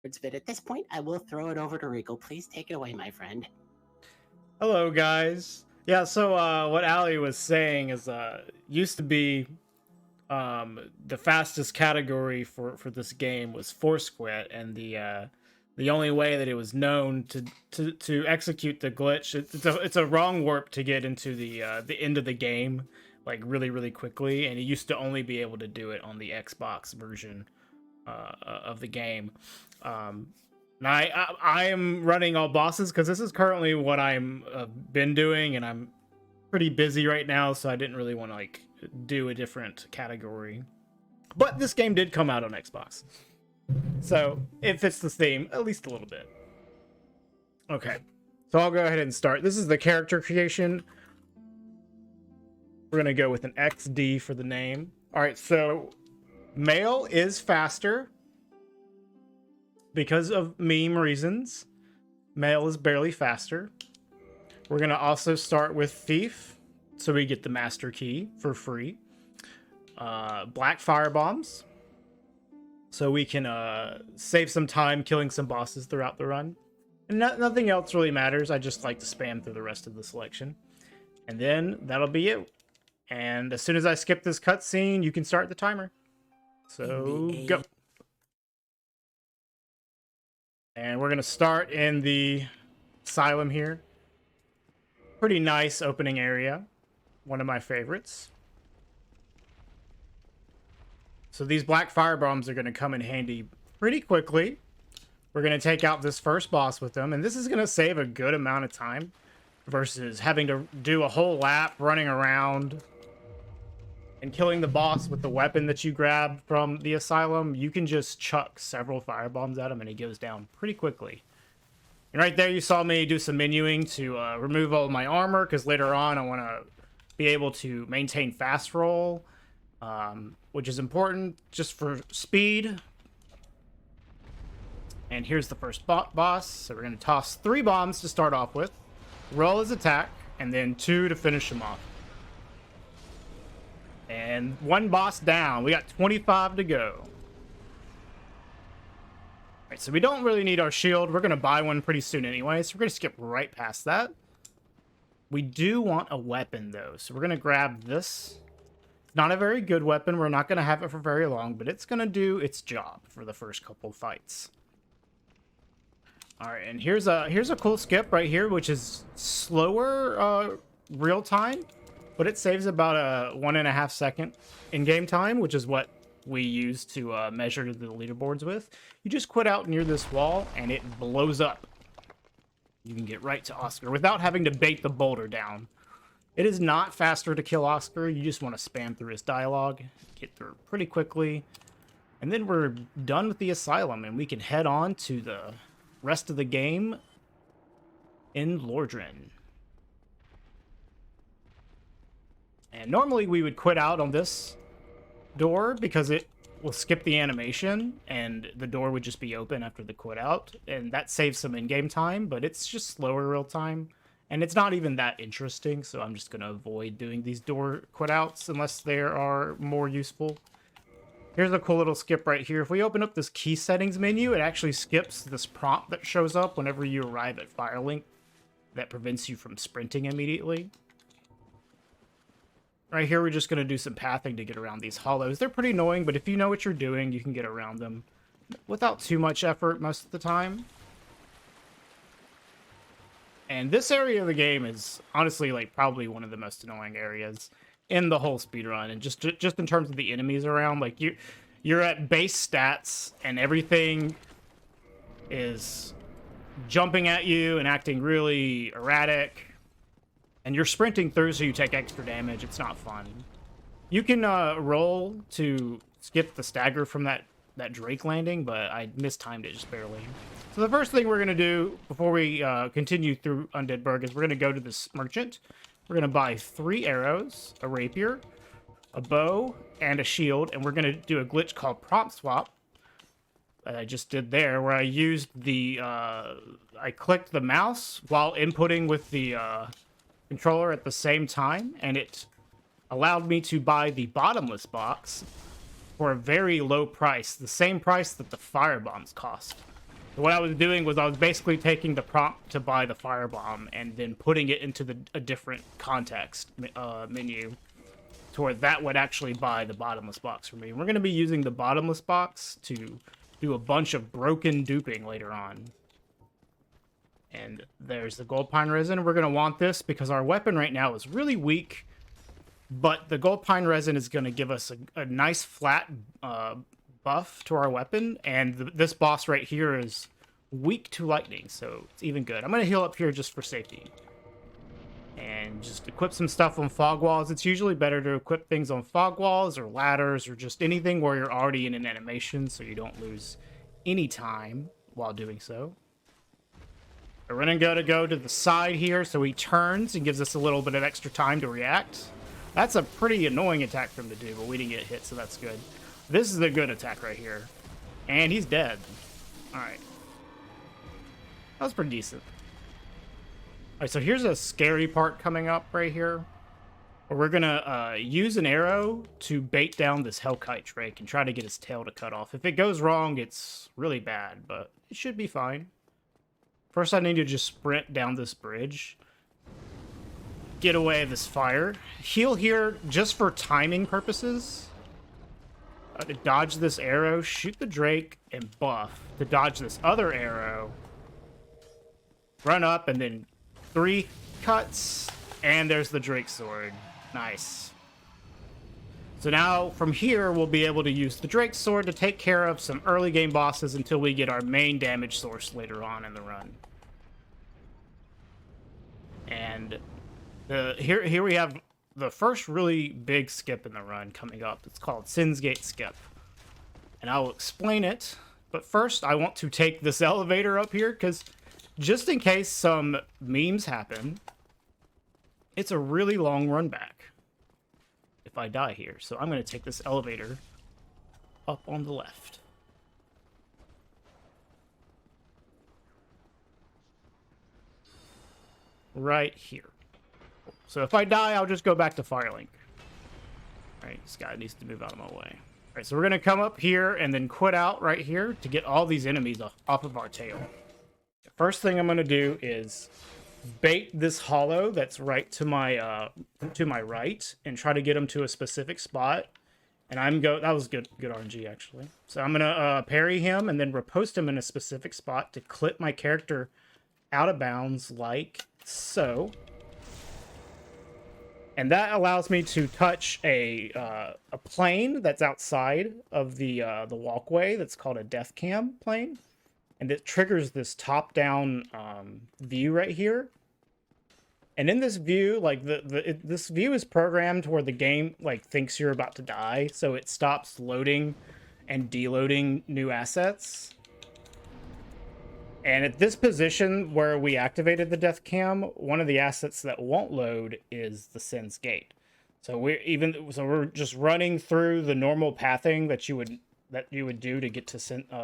But at this point, I will throw it over to Regal. Please take it away, my friend. Hello, guys. Yeah, so what Ali was saying is used to be the fastest category for this game was force quit, and the only way that it was known to execute the glitch, it's a wrong warp to get into the end of the game like really quickly, and you used to only be able to do it on the Xbox version of the game. Um, and I am running all bosses because this is currently what I'm been doing, and I'm pretty busy right now, so I didn't really want to like do a different category. But this game did come out on Xbox, so it fits the theme at least a little bit. Okay, so I'll go ahead and start. This is the character creation. We're gonna go with an XD for the name. All right, so male is faster because of meme reasons. Male is barely faster. We're gonna also start with thief, so we get the master key for free. Black fire bombs, so we can save some time killing some bosses throughout the run. And nothing else really matters. I just like to spam through the rest of the selection. And then that'll be it. And as soon as I skip this cutscene, you can start the timer. So go. And we're gonna start in the asylum here. Pretty nice opening area. One of my favorites. So these black fire bombs are gonna come in handy pretty quickly. We're gonna take out this first boss with them, and this is gonna save a good amount of time versus having to do a whole lap running around and killing the boss with the weapon that you grabbed from the asylum. You can just chuck several fire bombs at him and he goes down pretty quickly. And right there you saw me do some menuing to remove all of my armor, because later on I want to be able to maintain fast roll, which is important just for speed. And here's the first boss. So we're going to toss 3 bombs to start off with, roll his attack, and then 2 to finish him off. And 1 boss down. We got 25 to go. All right, so we don't really need our shield. We're going to buy one pretty soon anyway, so we're going to skip right past that. We do want a weapon, though, so we're going to grab this. Not a very good weapon. We're not going to have it for very long, but it's going to do its job for the first couple fights. All right, and here's a cool skip right here, which is slower real time, but it saves about a 1.5 second in-game time, which is what we use to measure the leaderboards with. You just quit out near this wall, and it blows up. You can get right to Oscar without having to bait the boulder down. It is not faster to kill Oscar. You just want to spam through his dialogue, get through pretty quickly, and then we're done with the asylum, and we can head on to the rest of the game in Lordran. And normally we would quit out on this door because it will skip the animation and the door would just be open after the quit out, and that saves some in-game time, but it's just slower real time and it's not even that interesting, so I'm just going to avoid doing these door quit outs unless they are more useful. Here's a cool little skip right here. If we open up this key settings menu, it actually skips this prompt that shows up whenever you arrive at Firelink that prevents you from sprinting immediately. Right here, we're just going to do some pathing to get around these hollows. They're pretty annoying, but if you know what you're doing, you can get around them without too much effort most of the time. And this area of the game is honestly like probably one of the most annoying areas in the whole speedrun, and just in terms of the enemies around. Like you're at base stats and everything is jumping at you and acting really erratic, and you're sprinting through so you take extra damage. It's not fun. You can roll to skip the stagger from that Drake landing, but I mistimed it just barely. So the first thing we're gonna do before we continue through Undeadburg is we're gonna go to this merchant. We're going to buy 3 arrows, a rapier, a bow, and a shield, and we're going to do a glitch called prompt swap that I just did there, where I used the, I clicked the mouse while inputting with the controller at the same time, and it allowed me to buy the bottomless box for a very low price, the same price that the fire bombs cost. So what I was doing was I was basically taking the prompt to buy the firebomb and then putting it into a different context menu to where that would actually buy the bottomless box for me. We're going to be using the bottomless box to do a bunch of broken duping later on. And there's the gold pine resin. We're going to want this because our weapon right now is really weak, but the gold pine resin is going to give us a nice flat buff to our weapon, and this boss right here is weak to lightning, so it's even good. I'm going to heal up here just for safety. And just equip some stuff on fog walls. It's usually better to equip things on fog walls or ladders or just anything where you're already in an animation so you don't lose any time while doing so. We're going to go to the side here, so he turns and gives us a little bit of extra time to react. That's a pretty annoying attack for him to do, but we didn't get hit, so that's good. This is a good attack right here. And he's dead. Alright. That was pretty decent. Alright, so here's a scary part coming up right here. Where we're going to use an arrow to bait down this Hellkite Drake and try to get his tail to cut off. If it goes wrong, it's really bad, but it should be fine. First, I need to just sprint down this bridge. Get away this fire. Heal here just for timing purposes. To dodge this arrow, shoot the Drake, and buff. To dodge this other arrow. Run up, and then 3 cuts. And there's the Drake sword. Nice. So now, from here, we'll be able to use the Drake sword to take care of some early game bosses until we get our main damage source later on in the run. And here we have the first really big skip in the run coming up. It's called Sin's Gate Skip. And I'll explain it. But first, I want to take this elevator up here, because just in case some memes happen, it's a really long run back if I die here. So I'm going to take this elevator up on the left. Right here. So if I die, I'll just go back to Firelink. Alright, this guy needs to move out of my way. Alright, so we're going to come up here and then quit out right here to get all these enemies off of our tail. The first thing I'm going to do is bait this hollow that's right to my right and try to get him to a specific spot. And that was good RNG actually. So I'm gonna parry him and then riposte him in a specific spot to clip my character out of bounds like so. And that allows me to touch a plane that's outside of the walkway that's called a death cam plane. And it triggers this top-down view right here. And in this view, like this view is programmed where the game like thinks you're about to die, so it stops loading and deloading new assets. And at this position where we activated the death cam, one of the assets that won't load is the Sin's Gate. So we're just running through the normal pathing that you would do to get to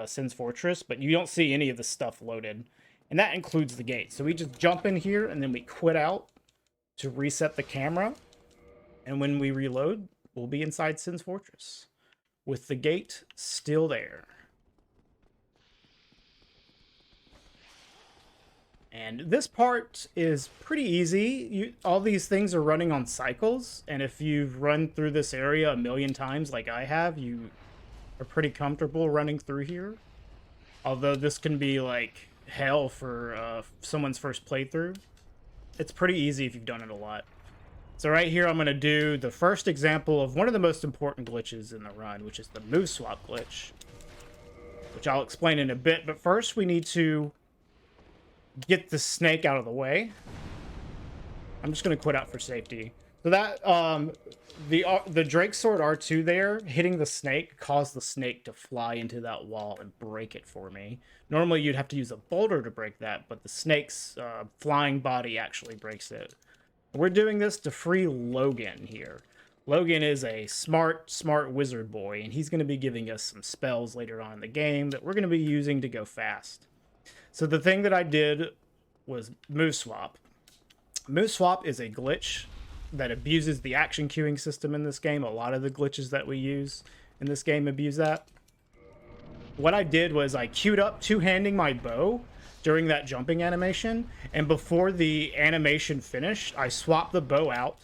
Sin's Fortress, but you don't see any of the stuff loaded. And that includes the gate. So we just jump in here and then we quit out to reset the camera. And when we reload, we'll be inside Sin's Fortress with the gate still there. And this part is pretty easy. All these things are running on cycles. And if you've run through this area a million times like I have, you are pretty comfortable running through here. Although this can be like hell for someone's first playthrough. It's pretty easy if you've done it a lot. So right here I'm going to do the first example of one of the most important glitches in the run, which is the move swap glitch, which I'll explain in a bit. But first we need to get the snake out of the way. I'm just going to quit out for safety. So that the Drake Sword R2 there, hitting the snake, caused the snake to fly into that wall and break it for me. Normally you'd have to use a boulder to break that, but the snake's flying body actually breaks it. We're doing this to free Logan here. Logan is a smart wizard boy, and he's going to be giving us some spells later on in the game that we're going to be using to go fast. So the thing that I did was move swap. Move swap is a glitch that abuses the action queuing system in this game. A lot of the glitches that we use in this game abuse that. what I did was I queued up two-handing my bow during that jumping animation, and before the animation finished, I swapped the bow out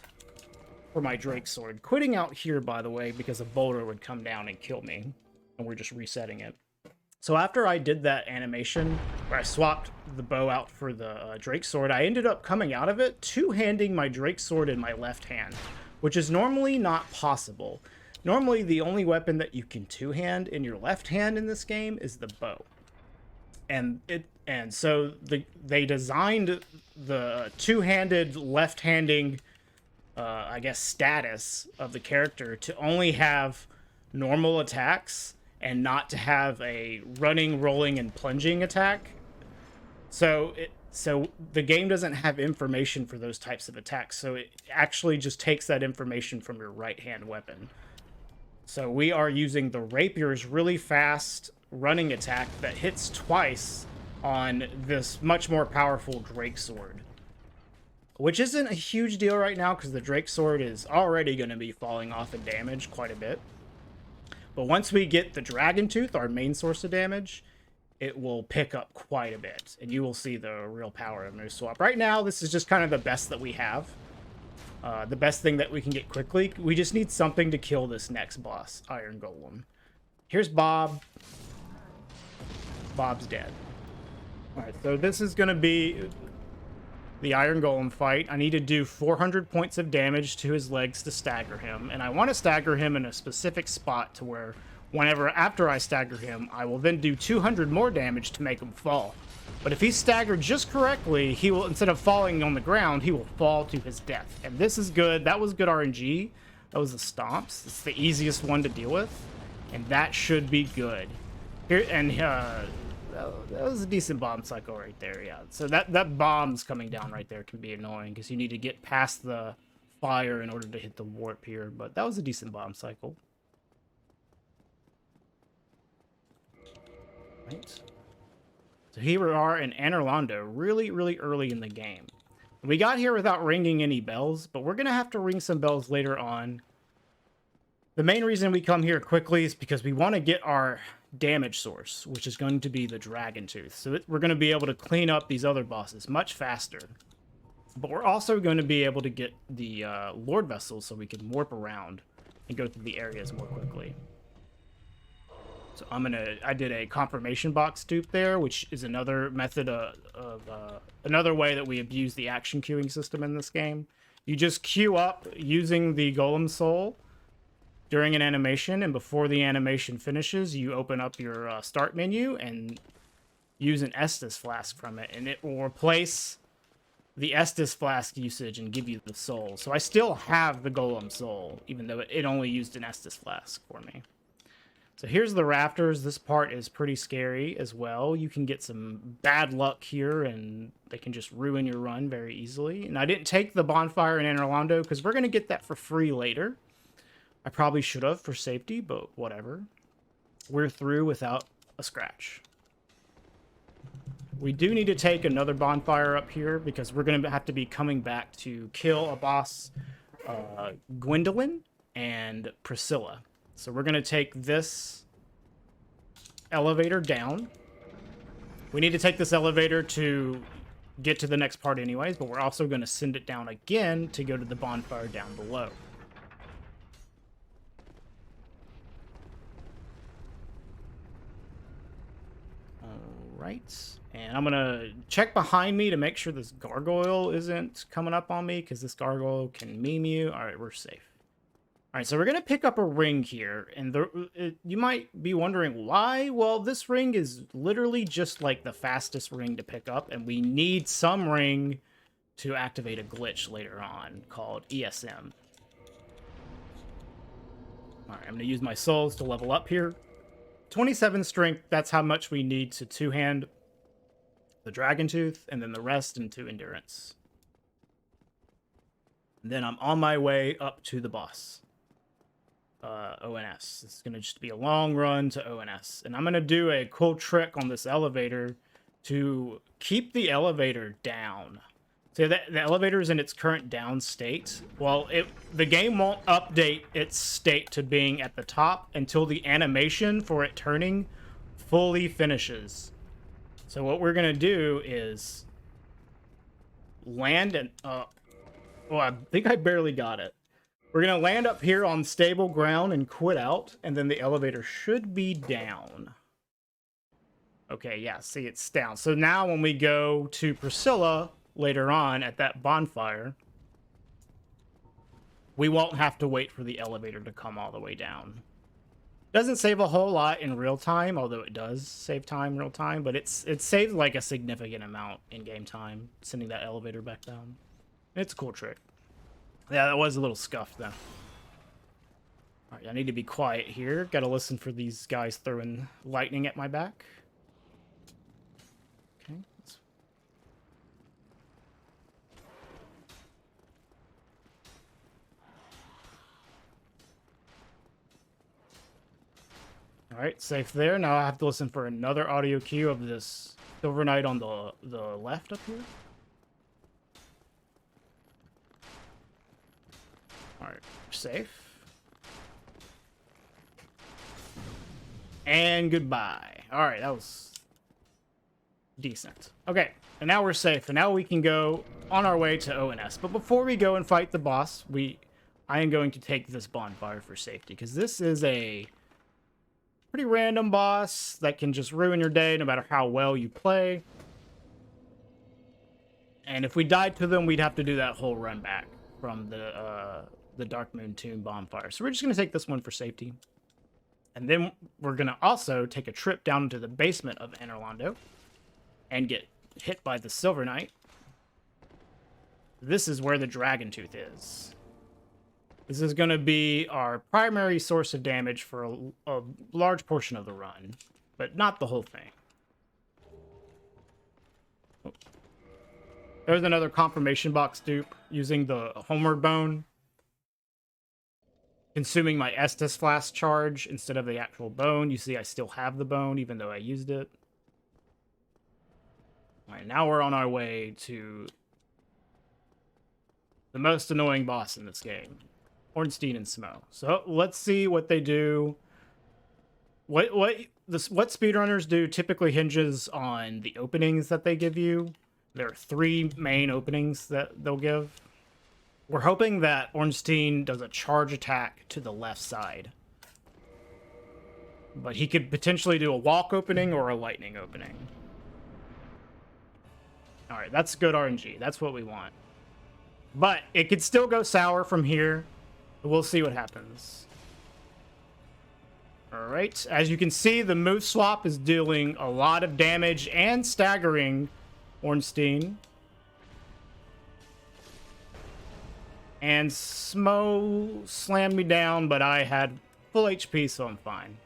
for my Drake sword. Quitting out here, by the way, because a boulder would come down and kill me, and we're just resetting it. So after I did that animation, where I swapped the bow out for the Drake sword, I ended up coming out of it two-handing my Drake sword in my left hand, which is normally not possible. Normally, the only weapon that you can two-hand in your left hand in this game is the bow. And so they designed the two-handed left-handing, I guess, status of the character to only have normal attacks and not to have a running, rolling, and plunging attack. So the game doesn't have information for those types of attacks. So it actually just takes that information from your right-hand weapon. So we are using the rapier's really fast running attack that hits twice on this much more powerful Drake sword. Which isn't a huge deal right now because the Drake sword is already going to be falling off in damage quite a bit. But once we get the Dragon Tooth, our main source of damage, it will pick up quite a bit. And you will see the real power of Moose Swap. Right now, this is just kind of the best that we have. The best thing that we can get quickly. We just need something to kill this next boss, Iron Golem. Here's Bob. Bob's dead. Alright, so this is going to be the Iron Golem fight. I need to do 400 points of damage to his legs to stagger him. And I want to stagger him in a specific spot to where whenever after I stagger him, I will then do 200 more damage to make him fall. But if he's staggered just correctly, he will, instead of falling on the ground, he will fall to his death. And this is good. That was good RNG. That was the stomps. It's the easiest one to deal with. And that should be good. Here, and that was a decent bomb cycle right there, yeah. So that bomb's coming down right there can be annoying because you need to get past the fire in order to hit the warp here. But that was a decent bomb cycle. Right. So here we are in Anorlando, really, really early in the game. We got here without ringing any bells, but we're going to have to ring some bells later on. The main reason we come here quickly is because we want to get our damage source, which is going to be the Dragon Tooth. So we're going to be able to clean up these other bosses much faster. But we're also going to be able to get the Lord Vessels so we can warp around and go through the areas more quickly. So I did a confirmation box dupe there, which is another method another way that we abuse the action queuing system in this game. You just queue up using the Golem Soul during an animation, and before the animation finishes, you open up your start menu and use an Estus Flask from it, and it will replace the Estus Flask usage and give you the soul. So I still have the Golem Soul, even though it only used an Estus Flask for me. So here's the rafters. This part is pretty scary as well. You can get some bad luck here, and they can just ruin your run very easily. And I didn't take the bonfire in Anorlando because we're going to get that for free later. I probably should have for safety, but whatever. We're through without a scratch. We do need to take another bonfire up here because we're going to have to be coming back to kill a boss, Gwendolyn and Priscilla. So we're going to take this elevator down. We need to take this elevator to get to the next part anyways, but we're also going to send it down again to go to the bonfire down below. Alright. And I'm going to check behind me to make sure this gargoyle isn't coming up on me, because this gargoyle can meme you. Alright, we're safe. Alright, so we're going to pick up a ring here, and you might be wondering why. Well, this ring is literally just like the fastest ring to pick up, and we need some ring to activate a glitch later on called ESM. Alright, I'm going to use my souls to level up here. 27 strength, that's how much we need to two-hand the Dragon Tooth, and then the rest into endurance. And then I'm on my way up to the boss. ONS. It's going to just be a long run to ONS. And I'm going to do a cool trick on this elevator to keep the elevator down. So the elevator is in its current down state. Well, the game won't update its state to being at the top until the animation for it turning fully finishes. So what we're gonna do is land and well, I think I barely got it. We're gonna land up here on stable ground and quit out, and then the elevator should be down. Okay, yeah, see, it's down. So now when we go to Priscilla later on at that bonfire, we won't have to wait for the elevator to come all the way down. Doesn't save a whole lot in real time, although it does save time in real time, but it saves like a significant amount in game time, sending that elevator back down. It's a cool trick. Yeah, that was a little scuffed though. Alright, I need to be quiet here. Gotta listen for these guys throwing lightning at my back. Okay. Alright, safe there. Now I have to listen for another audio cue of this Silver Knight on the left up here. Alright, safe. And goodbye. Alright, that was decent. Okay, and now we're safe, and now we can go on our way to ONS. But before we go and fight the boss, I am going to take this bonfire for safety, because this is a pretty random boss that can just ruin your day no matter how well you play. And if we died to them, we'd have to do that whole run back from the Dark Moon Tomb bonfire. So we're just going to take this one for safety. And then we're going to also take a trip down into the basement of Anorlando and get hit by the Silver Knight. This is where the Dragon Tooth is. This is going to be our primary source of damage for a large portion of the run, but not the whole thing. Oh. There's another confirmation box dupe using the Homeward Bone, consuming my Estus Flask charge instead of the actual bone. You see I still have the bone even though I used it. Alright, now we're on our way to the most annoying boss in this game. Ornstein and Smo. So let's see what they do. What speedrunners do typically hinges on the openings that they give you. There are 3 main openings that they'll give. We're hoping that Ornstein does a charge attack to the left side. But he could potentially do a walk opening or a lightning opening. Alright, that's good RNG. That's what we want. But it could still go sour from here. We'll see what happens. Alright, as you can see, the move swap is dealing a lot of damage and staggering Ornstein. And Smo slammed me down, but I had full HP, so I'm fine.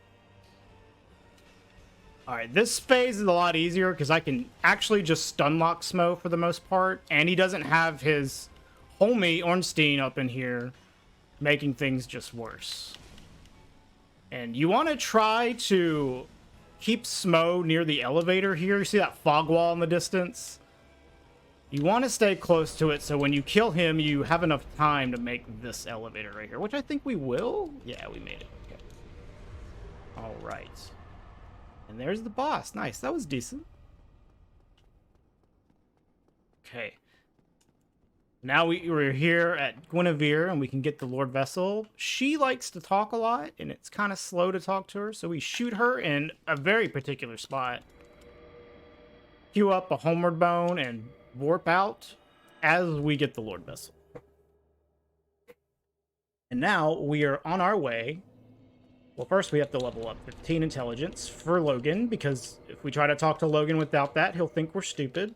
Alright, this phase is a lot easier because I can actually just stun lock Smo for the most part, and he doesn't have his homie Ornstein up in here making things just worse. And you want to try to keep Smo near the elevator here. You see that fog wall in the distance? You want to stay close to it so when you kill him, you have enough time to make this elevator right here, which I think we will. Yeah, we made it. Okay. All right. And there's the boss. Nice. That was decent. Okay. Now we're here at Guinevere, and we can get the Lord Vessel. She likes to talk a lot, and it's kind of slow to talk to her, so we shoot her in a very particular spot. Queue up a Homeward Bone and warp out as we get the Lord Vessel. And now we are on our way. Well, first we have to level up 15 intelligence for Logan, because if we try to talk to Logan without that, he'll think we're stupid.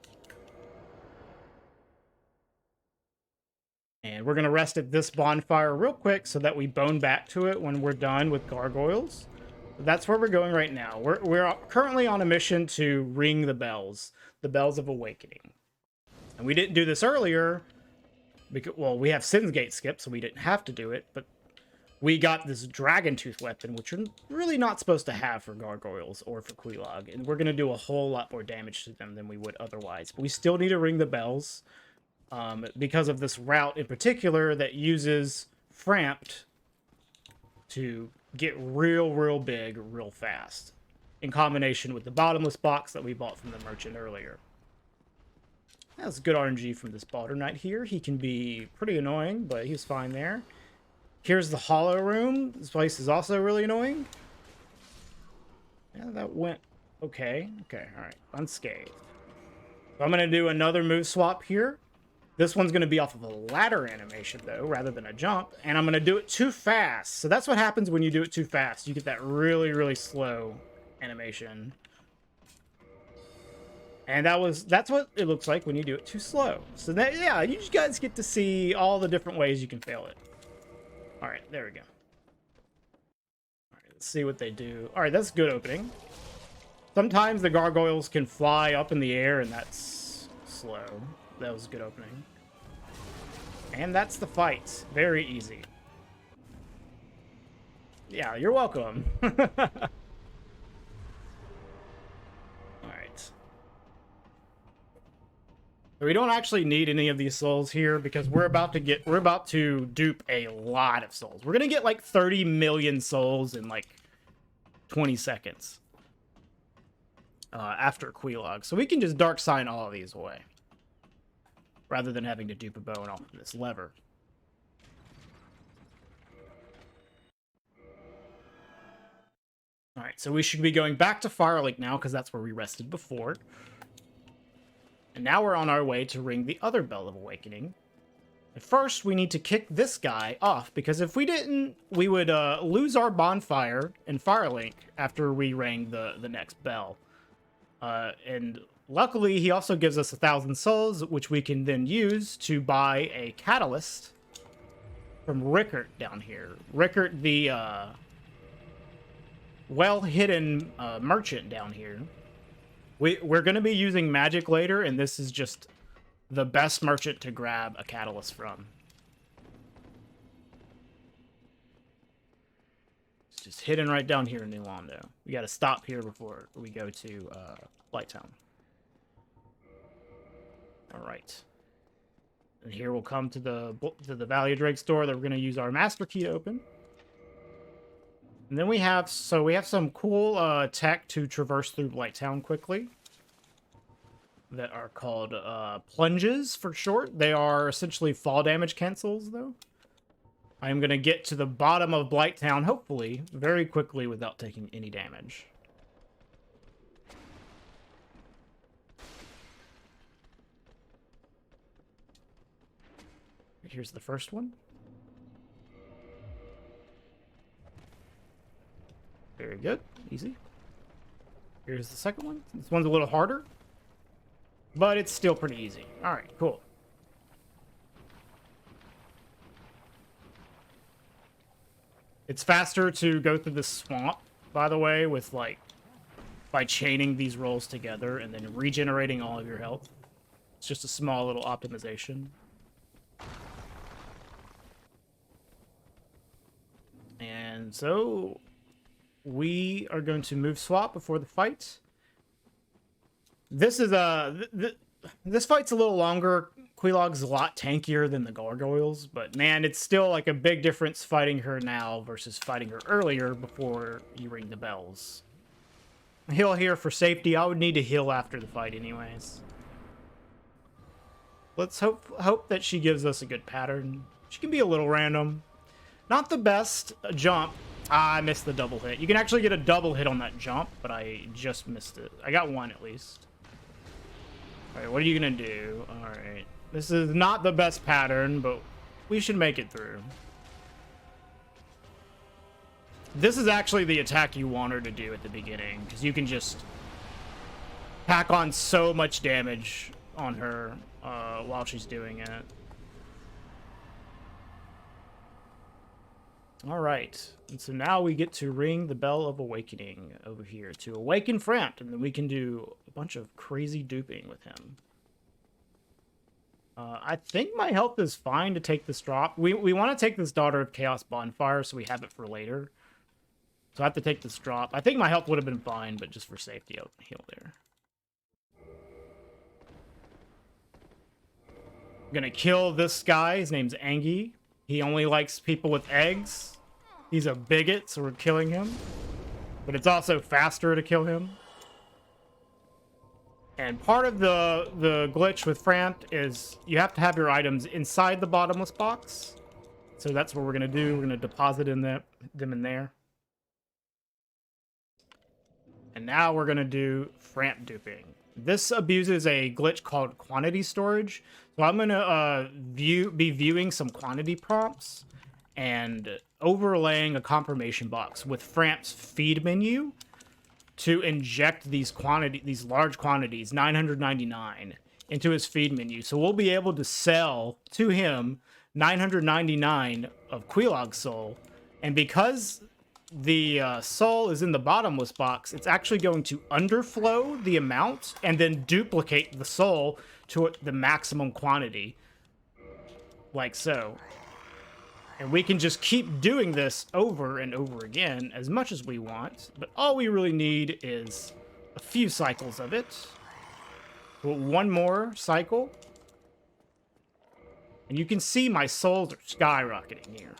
And we're going to rest at this bonfire real quick so that we bone back to it when we're done with gargoyles. That's where we're going right now. We're currently on a mission to ring the bells of awakening. And we didn't do this earlier because, well, we have Sin's Gate skip, so we didn't have to do it, but we got this Dragon Tooth weapon, which you're really not supposed to have for gargoyles or for Quelaag, and we're going to do a whole lot more damage to them than we would otherwise. But we still need to ring the bells. Because of this route in particular that uses Frampt to get real big real fast. in combination with the bottomless box that we bought from the merchant earlier. That's good RNG from this Balder Knight here. He can be pretty annoying, but he's fine there. Here's the Hollow Room. This place is also really annoying. Yeah, that went okay. Okay, alright. Unscathed. So I'm going to do another move swap here. This one's going to be off of a ladder animation, though, rather than a jump. And I'm going to do it too fast. So that's what happens when you do it too fast. You get that really, really slow animation. And that's what it looks like when you do it too slow. So that, yeah, you guys get to see all the different ways you can fail it. All right, there we go. All right, let's see what they do. All right, that's a good opening. Sometimes the gargoyles can fly up in the air, and that's slow. That was a good opening. And that's the fight. Very easy. Yeah, you're welcome. Alright. We don't actually need any of these souls here because we're about to dupe a lot of souls. We're gonna get like 30 million souls in like 20 seconds. After Quelaag. So we can just dark sign all of these away. Rather than having to dupe a bow and off of this lever. Alright, so we should be going back to Firelink now, because that's where we rested before. And now we're on our way to ring the other Bell of Awakening. At first, we need to kick this guy off, because if we didn't, we would lose our bonfire in Firelink after we rang the next bell. And luckily, he also gives us 1,000 souls, which we can then use to buy a catalyst from Rickert down here. Rickert, the well-hidden merchant down here. We're going to be using magic later, and this is just the best merchant to grab a catalyst from. It's just hidden right down here in New Londo. We got to stop here before we go to Blighttown. All right. And here we'll come to the Valley of Drake store that we're going to use our master key to open. And then we have some cool tech to traverse through Blighttown quickly that are called plunges for short. They are essentially fall damage cancels, though. I am going to get to the bottom of Blighttown, hopefully, very quickly without taking any damage. Here's the first one. Very good. Easy. Here's the second one. This one's a little harder, but it's still pretty easy. All right, cool. It's faster to go through the swamp, by the way, with by chaining these rolls together and then regenerating all of your health. It's just a small little optimization. And so we are going to move swap before the fight. This is this fight's a little longer. Quelaag's a lot tankier than the gargoyles, but man, it's still like a big difference fighting her now versus fighting her earlier before you ring the bells. Heal here for safety. I would need to heal after the fight anyways. Let's hope that she gives us a good pattern. She can be a little random. Not the best jump. Ah, I missed the double hit. You can actually get a double hit on that jump, but I just missed it. I got one at least. Alright, what are you gonna do? Alright. This is not the best pattern, but we should make it through. This is actually the attack you want her to do at the beginning, because you can just pack on so much damage on her while she's doing it. Alright, and so now we get to ring the Bell of Awakening over here to awaken Frant, and then we can do a bunch of crazy duping with him. I think my health is fine to take this drop. We want to take this Daughter of Chaos Bonfire, so we have it for later. So I have to take this drop. I think my health would have been fine, but just for safety, I'll heal there. I'm gonna kill this guy. His name's Angie. He only likes people with eggs. He's a bigot, so we're killing him. but it's also faster to kill him. And part of the glitch with Frant is you have to have your items inside the bottomless box. So that's what we're going to do. We're going to deposit them in there. And now we're going to do Frant duping. This abuses a glitch called quantity storage. So I'm going to be viewing some quantity prompts and overlaying a confirmation box with Frant's feed menu to inject these large quantities, 999, into his feed menu. So we'll be able to sell to him 999 of Quelaag soul, and because the soul is in the bottomless box, it's actually going to underflow the amount and then duplicate the soul to the maximum quantity, like so. And we can just keep doing this over and over again as much as we want, but all we really need is a few cycles of it. One more cycle. And you can see my souls are skyrocketing here.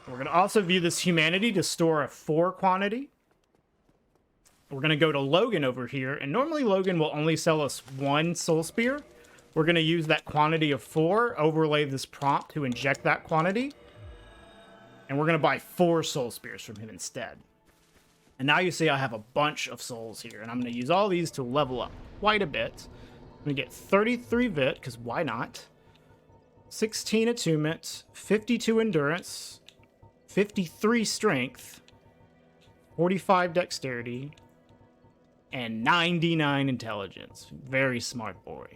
We're going to also view this humanity to store a 4 quantity. We're going to go to Logan over here, and normally Logan will only sell us 1 soul spear. We're going to use that quantity of 4, overlay this prompt to inject that quantity, and we're going to buy 4 soul spears from him instead. And now you see I have a bunch of souls here, and I'm going to use all these to level up quite a bit. I'm going to get 33 Vit, because why not? 16 Attunement, 52 Endurance, 53 Strength, 45 Dexterity, and 99 Intelligence. Very smart boy.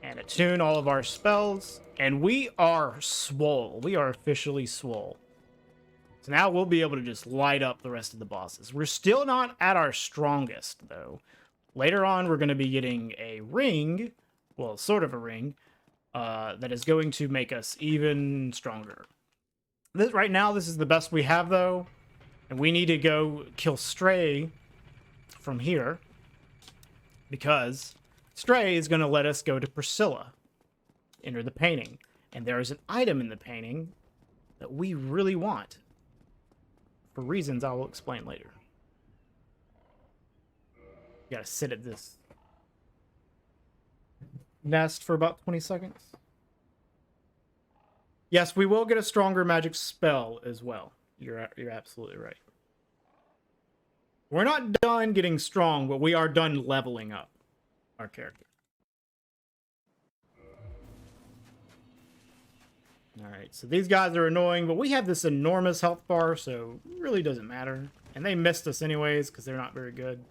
And attune all of our spells, and we are swole. We are officially swole. So now we'll be able to just light up the rest of the bosses. We're still not at our strongest, though. Later on, we're going to be getting a ring, well, sort of a ring, that is going to make us even stronger. Right now, this is the best we have, though, and we need to go kill Stray from here, because Stray is going to let us go to Priscilla, enter the painting, and there is an item in the painting that we really want, for reasons I will explain later. You gotta sit at this nest for about 20 seconds. Yes, we will get a stronger magic spell as well. You're absolutely right. We're not done getting strong, but we are done leveling up our character. Alright, so these guys are annoying, but we have this enormous health bar, so it really doesn't matter. And they missed us anyways, because they're not very good.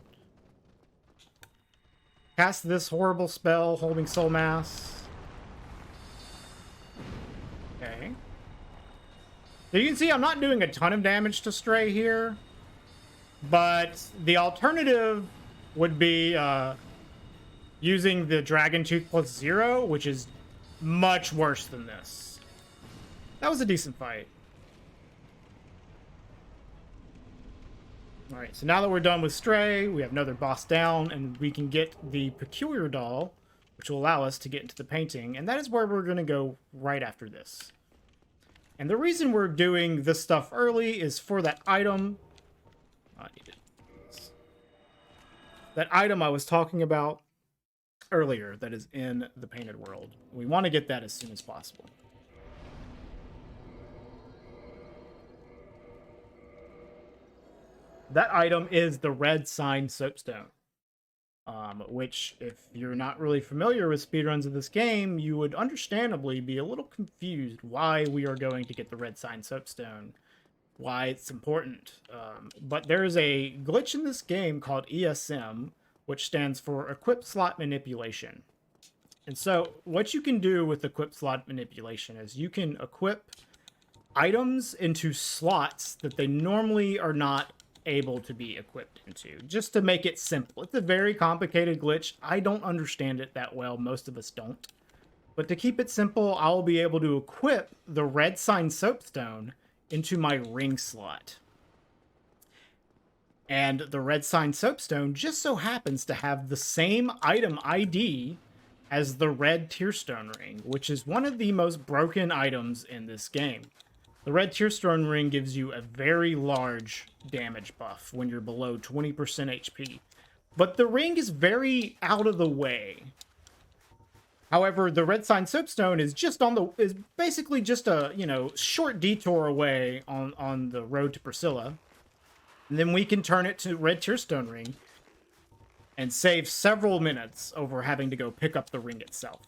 Cast this horrible spell, holding soul mass. Okay. So you can see I'm not doing a ton of damage to Stray here, but the alternative would be using the Dragon Tooth plus 0, which is much worse than this. That was a decent fight. Alright, so now that we're done with Stray, we have another boss down, and we can get the Peculiar Doll, which will allow us to get into the painting, and that is where we're going to go right after this. And the reason we're doing this stuff early is for that item... I need it. That item I was talking about earlier that is in the painted world. We want to get that as soon as possible. That item is the red sign soapstone, which, if you're not really familiar with speedruns of this game, you would understandably be a little confused why we are going to get the red sign soapstone, why it's important. But there is a glitch in this game called ESM, which stands for Equip Slot Manipulation. And so what you can do with Equip Slot Manipulation is you can equip items into slots that they normally are not able to be equipped into, just to make it simple. It's a very complicated glitch. I don't understand it that well. Most of us don't. But to keep it simple, I'll be able to equip the red sign soapstone into my ring slot. And the red sign soapstone just so happens to have the same item ID as the red tearstone ring, which is one of the most broken items in this game. The red Tearstone ring gives you a very large damage buff when you're below 20% HP. But the ring is very out of the way. However, the red sign soapstone is basically just a, short detour away on the road to Priscilla. And then we can turn it to red Tearstone ring and save several minutes over having to go pick up the ring itself.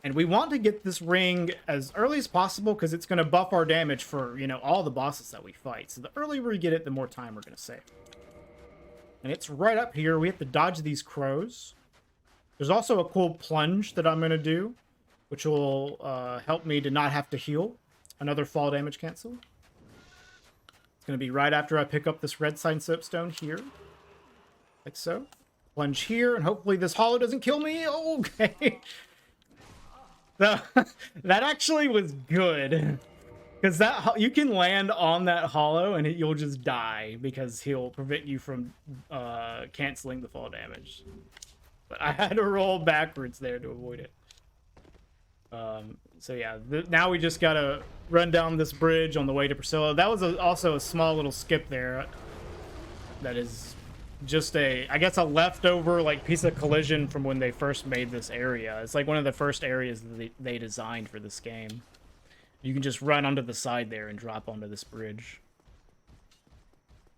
And we want to get this ring as early as possible because it's going to buff our damage for, all the bosses that we fight. So the earlier we get it, the more time we're going to save. And it's right up here. We have to dodge these crows. There's also a cool plunge that I'm going to do, which will help me to not have to heal. Another fall damage cancel. It's going to be right after I pick up this red sign soapstone here. Like so. Plunge here, and hopefully this hollow doesn't kill me. Oh, okay. That actually was good, because you can land on that hollow and you'll just die because he'll prevent you from canceling the fall damage. But I had to roll backwards there to avoid it. So yeah, now we just gotta run down this bridge on the way to Priscilla. That was also a small little skip there. That is just I guess a leftover piece of collision from when they first made this area. It's like one of the first areas that they designed for this game. You can just run onto the side there and drop onto this bridge.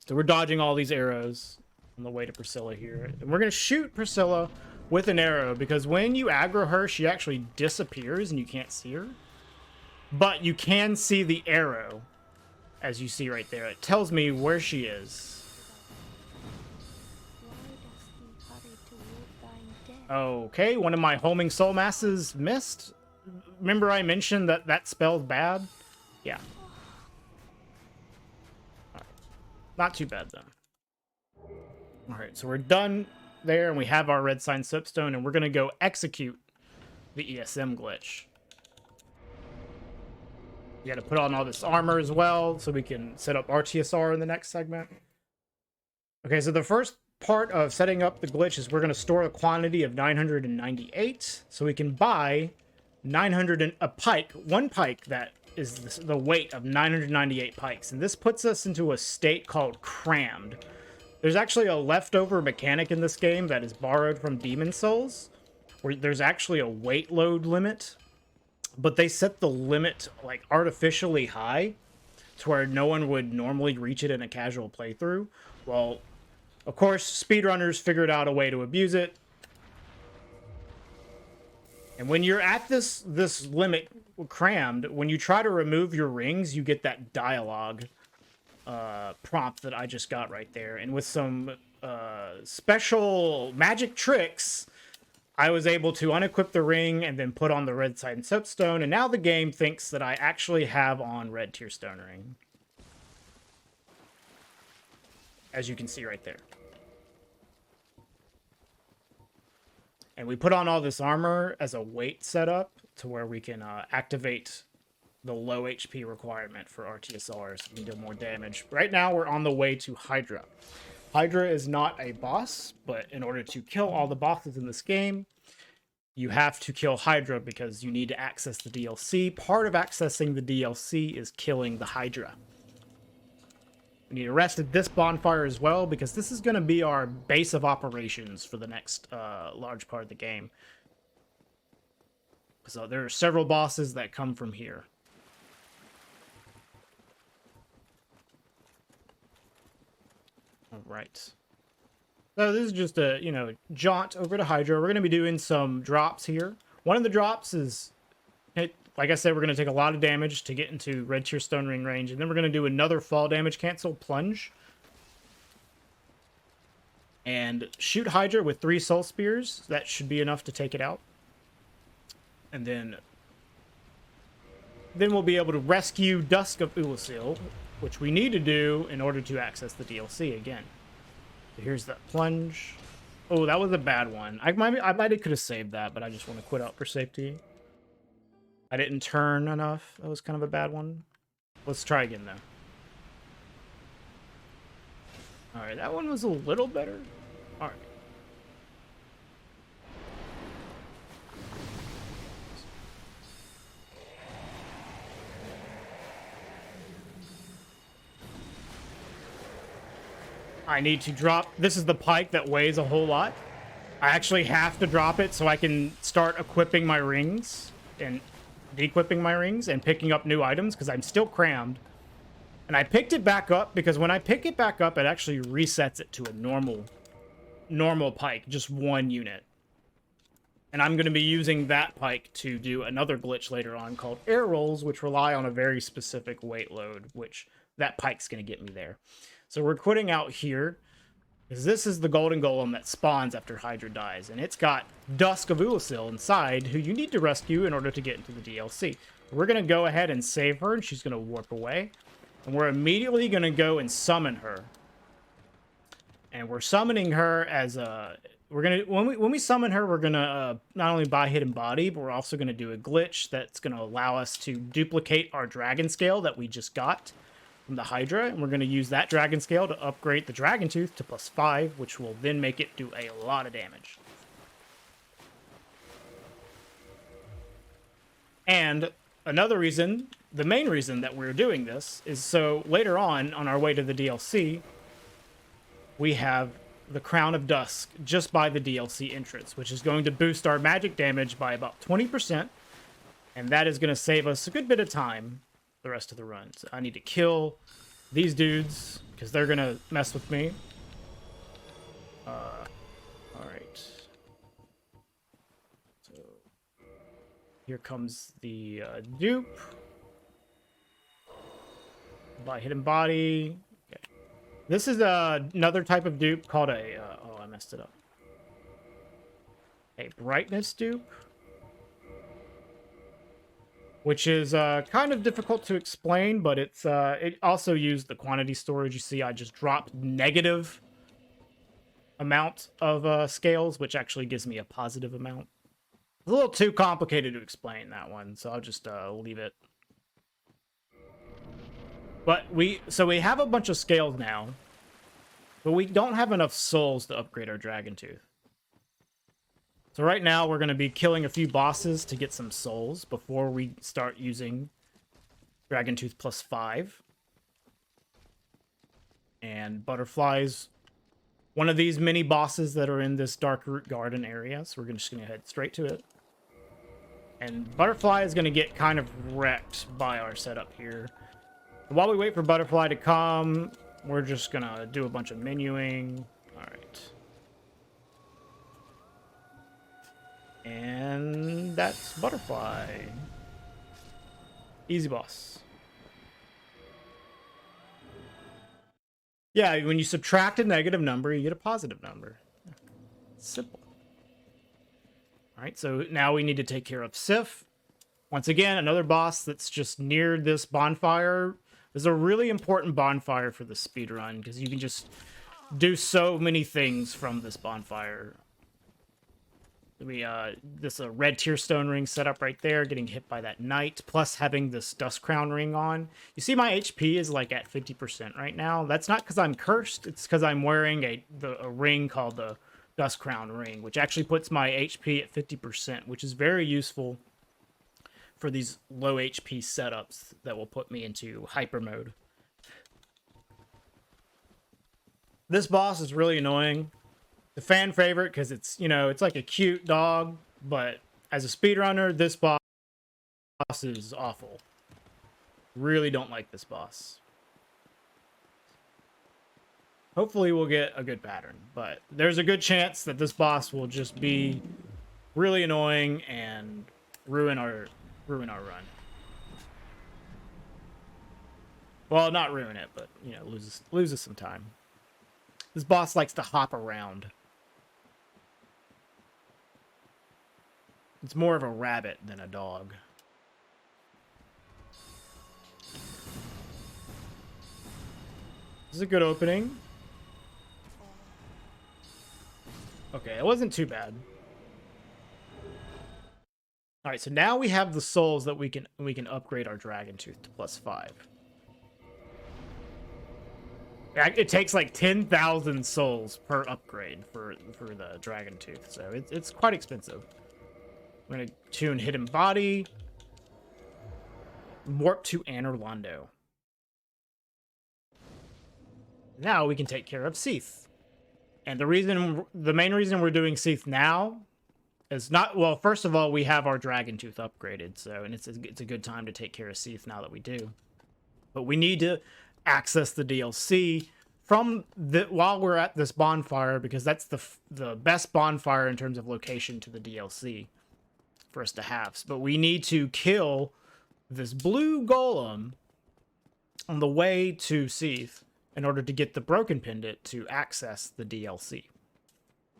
So we're dodging all these arrows on the way to Priscilla here. And we're gonna shoot Priscilla with an arrow, because when you aggro her, she actually disappears and you can't see her. But you can see the arrow, as you see right there. It tells me where she is. Okay, one of my homing soul masses missed. Remember I mentioned that spell's bad? Yeah. Alright. Not too bad, though. Alright, so we're done there, and we have our red sign soapstone, and we're going to go execute the ESM glitch. You got to put on all this armor as well, so we can set up RTSR in the next segment. Okay, so the first part of setting up the glitch is we're going to store a quantity of 998, so we can buy 900 a pike, one pike that is the weight of 998 pikes, and this puts us into a state called crammed. There's actually a leftover mechanic in this game that is borrowed from Demon Souls, where there's actually a weight load limit, but they set the limit artificially high to where no one would normally reach it in a casual playthrough. Well, of course, speedrunners figured out a way to abuse it. And when you're at this limit crammed, when you try to remove your rings, you get that dialogue prompt that I just got right there. And with some special magic tricks, I was able to unequip the ring and then put on the red sign soapstone. And now the game thinks that I actually have on red Tearstone ring. As you can see right there. And we put on all this armor as a weight setup to where we can activate the low HP requirement for RTSR so we can deal more damage. Right now, we're on the way to Hydra. Hydra is not a boss, but in order to kill all the bosses in this game, you have to kill Hydra because you need to access the DLC. Part of accessing the DLC is killing the Hydra. We need to rest at this bonfire as well, because this is going to be our base of operations for the next large part of the game. So there are several bosses that come from here. All right. So this is just a, jaunt over to Hydra. We're going to be doing some drops here. One of the drops is, like I said, we're going to take a lot of damage to get into red Tearstone ring range. And then we're going to do another fall damage cancel plunge. And shoot Hydra with 3 soul spears. That should be enough to take it out. And then we'll be able to rescue Dusk of Ulasil, which we need to do in order to access the DLC again. So here's that plunge. Oh, that was a bad one. I might have could have saved that, but I just want to quit out for safety. I didn't turn enough. That was kind of a bad one. Let's try again, though. Alright, that one was a little better. Alright. I need to drop... This is the pike that weighs a whole lot. I actually have to drop it so I can start equipping my rings and de-equipping my rings and picking up new items because I'm still crammed. And I picked it back up because when I pick it back up, it actually resets it to a normal pike, just 1 unit. And I'm going to be using that pike to do another glitch later on called air rolls, which rely on a very specific weight load, which that pike's going to get me there. So we're quitting out here, because this is the golden golem that spawns after Hydra dies, and it's got Dusk of Ulasil inside, who you need to rescue in order to get into the DLC. We're going to go ahead and save her, and she's going to warp away. And we're immediately going to go and summon her. And we're summoning her as a... We're gonna when we summon her, we're gonna not only buy hidden body, but we're also gonna do a glitch that's gonna allow us to duplicate our dragon scale that we just got from the Hydra, and we're gonna use that dragon scale to upgrade the dragon tooth to +5, which will then make it do a lot of damage. And another reason, the main reason that we're doing this is so later on our way to the DLC, we have the Crown of Dusk just by the DLC entrance, which is going to boost our magic damage by about 20%, and that is going to save us a good bit of time the rest of the run. So I need to kill these dudes because they're going to mess with me. Alright. So here comes the dupe. By hidden body. This is another type of dupe called a... oh, I messed it up. A brightness dupe. Which is kind of difficult to explain, but it's it also used the quantity storage. You see, I just dropped negative amount of scales, which actually gives me a positive amount. It's a little too complicated to explain that one, so I'll just leave it. But we have a bunch of scales now, but we don't have enough souls to upgrade our dragon tooth. So right now we're going to be killing a few bosses to get some souls before we start using dragon tooth +5. And butterflies, one of these mini bosses that are in this dark root garden area. So we're just going to head straight to it. And Butterfly is going to get kind of wrecked by our setup here. While we wait for Butterfly to come, we're just gonna do a bunch of menuing. Alright. And that's Butterfly. Easy boss. Yeah, when you subtract a negative number, you get a positive number. Simple. Alright, so now we need to take care of Sif. Once again, another boss that's just near this bonfire. This is a really important bonfire for the speedrun, because you can just do so many things from this bonfire. This red tearstone ring set up right there, getting hit by that knight, plus having this dust crown ring on. You see my HP is like at 50% right now. That's not because I'm cursed, it's because I'm wearing a ring called the dust crown ring, which actually puts my HP at 50%, which is very useful for these low HP setups that will put me into hyper mode. This boss is really annoying. The fan favorite because it's, you know, it's like a cute dog, but as a speedrunner, this boss is awful. Really don't like this boss. Hopefully we'll get a good pattern, but there's a good chance that this boss will just be really annoying and ruin our run. Well, not ruin it, but, you know, loses some time. This boss likes to hop around. It's more of a rabbit than a dog. This is a good opening. Okay, it wasn't too bad. All right, so now we have the souls that we can upgrade our dragon tooth to +5. It takes like 10,000 souls per upgrade for the dragon tooth, so it's quite expensive. We're gonna tune hidden body, warp to Anor Londo. Now we can take care of Seath. And the main reason we're doing Seath now is not, well, first of all, we have our Dragon Tooth upgraded, so, and it's a good time to take care of Seath now that we do. But we need to access the DLC from while we're at this bonfire, because that's the best bonfire in terms of location to the DLC for us to have. But we need to kill this blue golem on the way to Seath in order to get the broken pendant to access the DLC.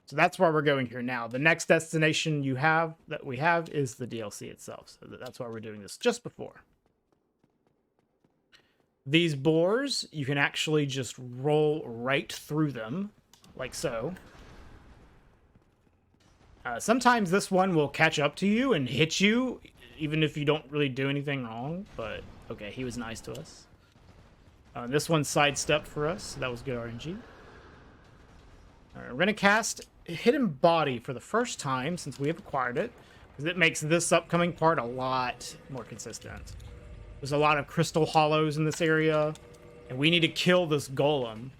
So that's why we're going here now. The next destination we have is the DLC itself. So that's why we're doing this just before. These boars, you can actually just roll right through them, like so. Sometimes this one will catch up to you and hit you, even if you don't really do anything wrong. But, okay, he was nice to us. This one sidestepped for us, so that was good RNG. All right, we're going to cast Hidden Body for the first time since we have acquired it, because it makes this upcoming part a lot more consistent. There's a lot of crystal hollows in this area, and we need to kill this golem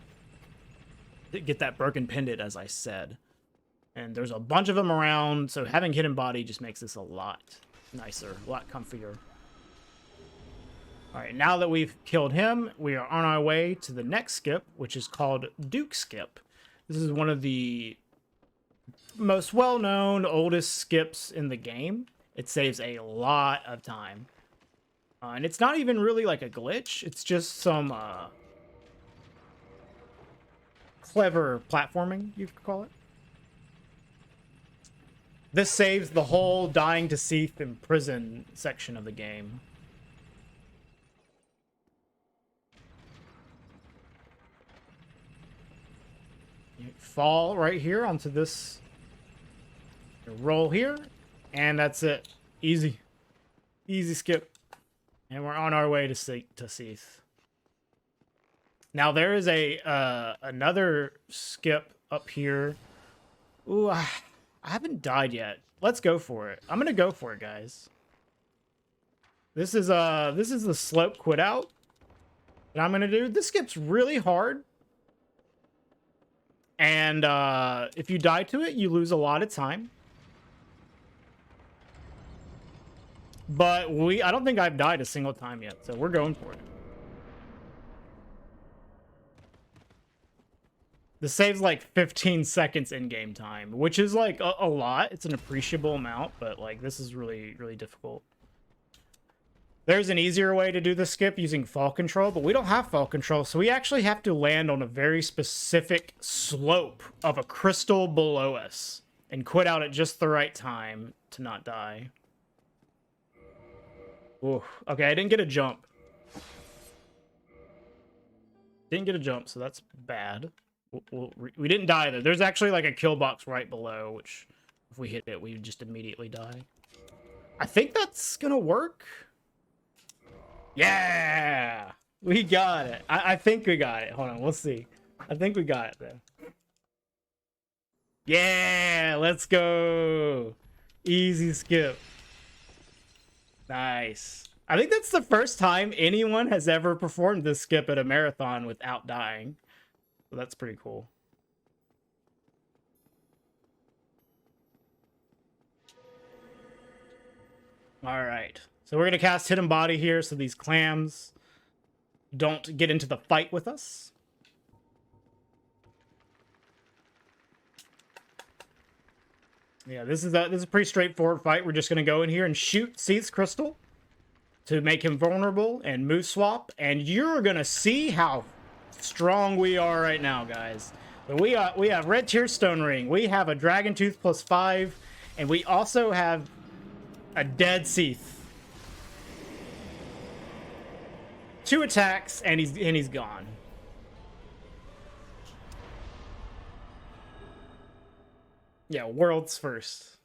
to get that broken pendant, as I said. And there's a bunch of them around, so having Hidden Body just makes this a lot nicer, a lot comfier. All right, now that we've killed him, we are on our way to the next skip, which is called Duke Skip. This is one of the most well-known, oldest skips in the game. It saves a lot of time. And it's not even really like a glitch. It's just some clever platforming, you could call it. This saves the whole dying to Seath in prison section of the game. You fall right here onto this. You roll here, and that's it. Easy. Easy skip. And we're on our way to Seath. Now there is another skip up here. Ooh, I haven't died yet. Let's go for it. I'm gonna go for it, guys. This is the slope quit out that I'm gonna do. This skip's really hard. And if you die to it, you lose a lot of time. But I don't think I've died a single time yet, so we're going for it. This saves like 15 seconds in-game time, which is like a lot. It's an appreciable amount, but like this is really, really difficult. There's an easier way to do the skip using fall control, but we don't have fall control, so we actually have to land on a very specific slope of a crystal below us and quit out at just the right time to not die. Ooh, okay, I didn't get a jump. Didn't get a jump, so that's bad. We didn't die, though. There's actually like a kill box right below, which if we hit it, we would just immediately die. I think that's gonna work. Yeah! We got it. I think we got it. Hold on, we'll see. I think we got it, though. Yeah! Let's go! Easy skip. Nice. I think that's the first time anyone has ever performed this skip at a marathon without dying. So that's pretty cool. All right. So we're going to cast Hidden Body here so these clams don't get into the fight with us. Yeah, this is a pretty straightforward fight. We're just going to go in here and shoot Seath's crystal to make him vulnerable and move swap, and you're going to see how strong we are right now, guys. But we have Red Tier Stone Ring. We have a Dragon Tooth +5, and we also have a dead Seath. 2 attacks, and he's gone. Yeah, world's first.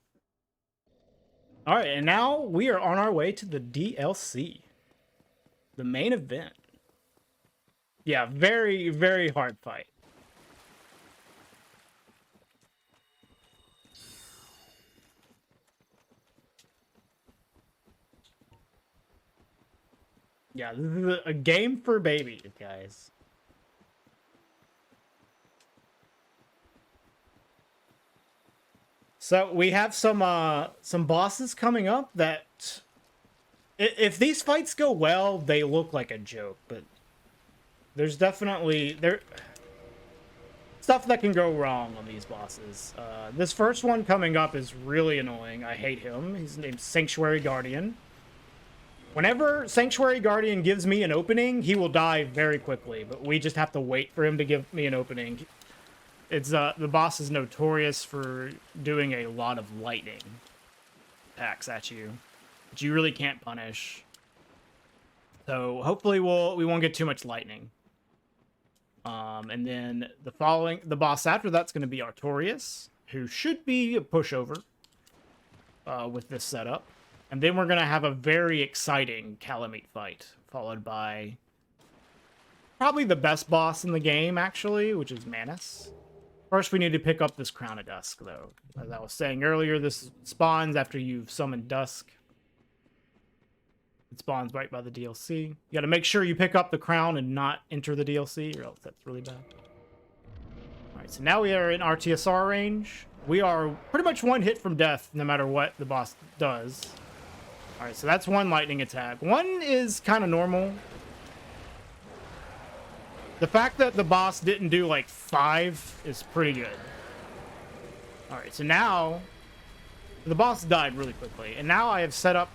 All right, and now we are on our way to the DLC, the main event. Yeah, very, very hard fight. Yeah, this is a game for babies, guys. So we have some bosses coming up that if these fights go well, they look like a joke, but there's definitely stuff that can go wrong on these bosses. This first one coming up is really annoying. I hate him. His name's Sanctuary Guardian. Whenever Sanctuary Guardian gives me an opening, he will die very quickly, but we just have to wait for him to give me an opening. It's the boss is notorious for doing a lot of lightning attacks at you, which you really can't punish. So hopefully we won't get too much lightning. And then the boss after that's going to be Artorias, who should be a pushover with this setup. And then we're going to have a very exciting Calamite fight, followed by probably the best boss in the game, actually, which is Manus. First, we need to pick up this Crown of Dusk, though. As I was saying earlier, this spawns after you've summoned Dusk. It spawns right by the DLC. You got to make sure you pick up the crown and not enter the DLC, or else that's really bad. Alright, so now we are in RTSR range. We are pretty much one hit from death, no matter what the boss does. Alright, so that's one lightning attack. One is kind of normal. The fact that the boss didn't do, like, 5 is pretty good. Alright, so now the boss died really quickly. And now I have set up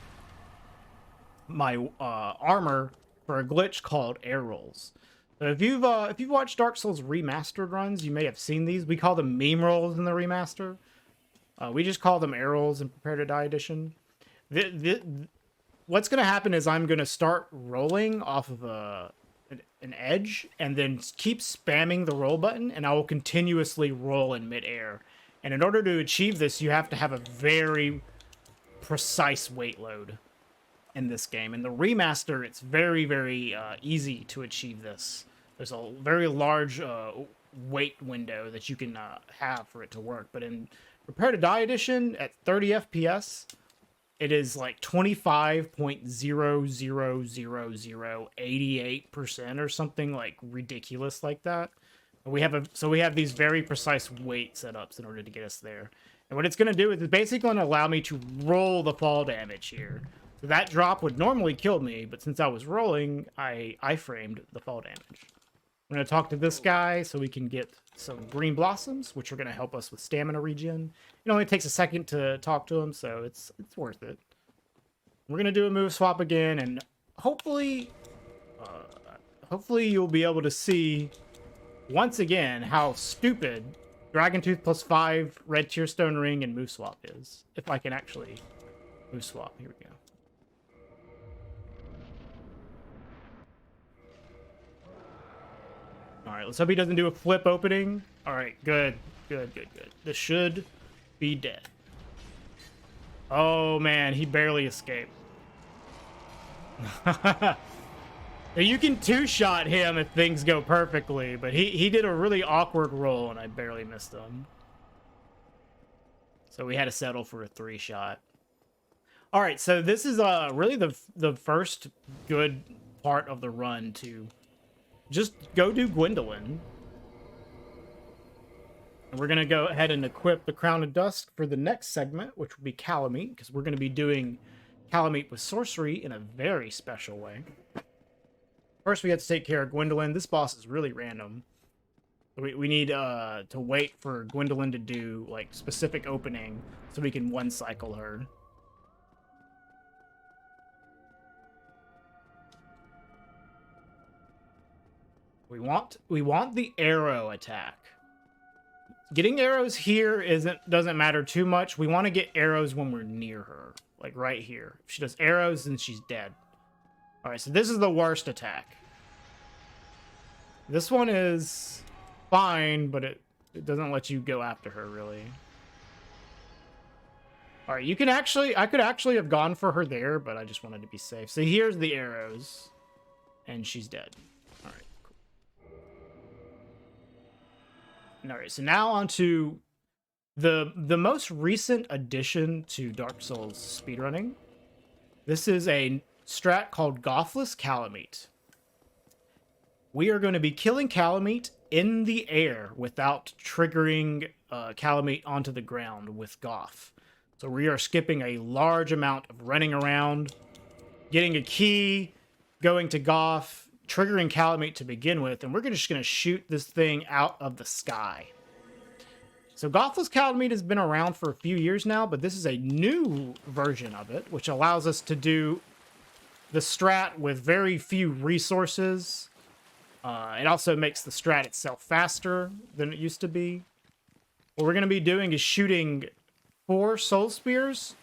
my armor for a glitch called air rolls. So if you've watched Dark Souls remastered runs, you may have seen these. We call them meme rolls in the remaster. We just call them air rolls in Prepare to Die edition. What's going to happen is I'm going to start rolling off of an edge and then keep spamming the roll button, and I will continuously roll in midair. And in order to achieve this, you have to have a very precise weight load in this game. In the remaster, it's very, very easy to achieve this. There's a very large weight window that you can have for it to work. But in Prepare to Die edition, at 30 FPS, it is like 25.00088% or something like ridiculous like that. We have these very precise weight setups in order to get us there. And what it's going to do is it's basically going to allow me to roll the fall damage here. So that drop would normally kill me, but since I was rolling, I framed the fall damage. I'm going to talk to this guy so we can get some green blossoms, which are going to help us with stamina regen. It only takes a second to talk to him, so it's worth it. We're going to do a move swap again, and hopefully you'll be able to see once again how stupid Dragon Tooth plus 5, Red Tearstone Ring, and move swap is. If I can actually move swap. Here we go. Alright, let's hope he doesn't do a flip opening. Alright, good. This should be dead. Oh, man, he barely escaped. You can two-shot him if things go perfectly, but he did a really awkward roll, and I barely missed him. So we had to settle for a 3-shot. Alright, so this is really the first good part of the run to just go do Gwendolyn. And we're going to go ahead and equip the Crown of Dusk for the next segment, which will be Calamite, because we're going to be doing Calamite with sorcery in a very special way. First, we have to take care of Gwendolyn. This boss is really random. We need to wait for Gwendolyn to do like specific opening so we can one-cycle her. We want the arrow attack. Getting arrows here doesn't matter too much. We want to get arrows when we're near her, like right here. If she does arrows, then she's dead. All right, so this is the worst attack. This one is fine, but it doesn't let you go after her really. All right, I could actually have gone for her there, but I just wanted to be safe. So here's the arrows, and she's dead. All right, cool. All right, so now on to the most recent addition to Dark Souls speedrunning. This is a strat called Gothless Calamite. We are going to be killing Calamite in the air without triggering Calamite onto the ground with Goth. So we are skipping a large amount of running around, getting a key, going to Goth, triggering Calamite to begin with, and we're just going to shoot this thing out of the sky. So Gothless Calamite has been around for a few years now, but this is a new version of it, which allows us to do the strat with very few resources. It also makes the strat itself faster than it used to be. What we're going to be doing is shooting 4 Soul Spears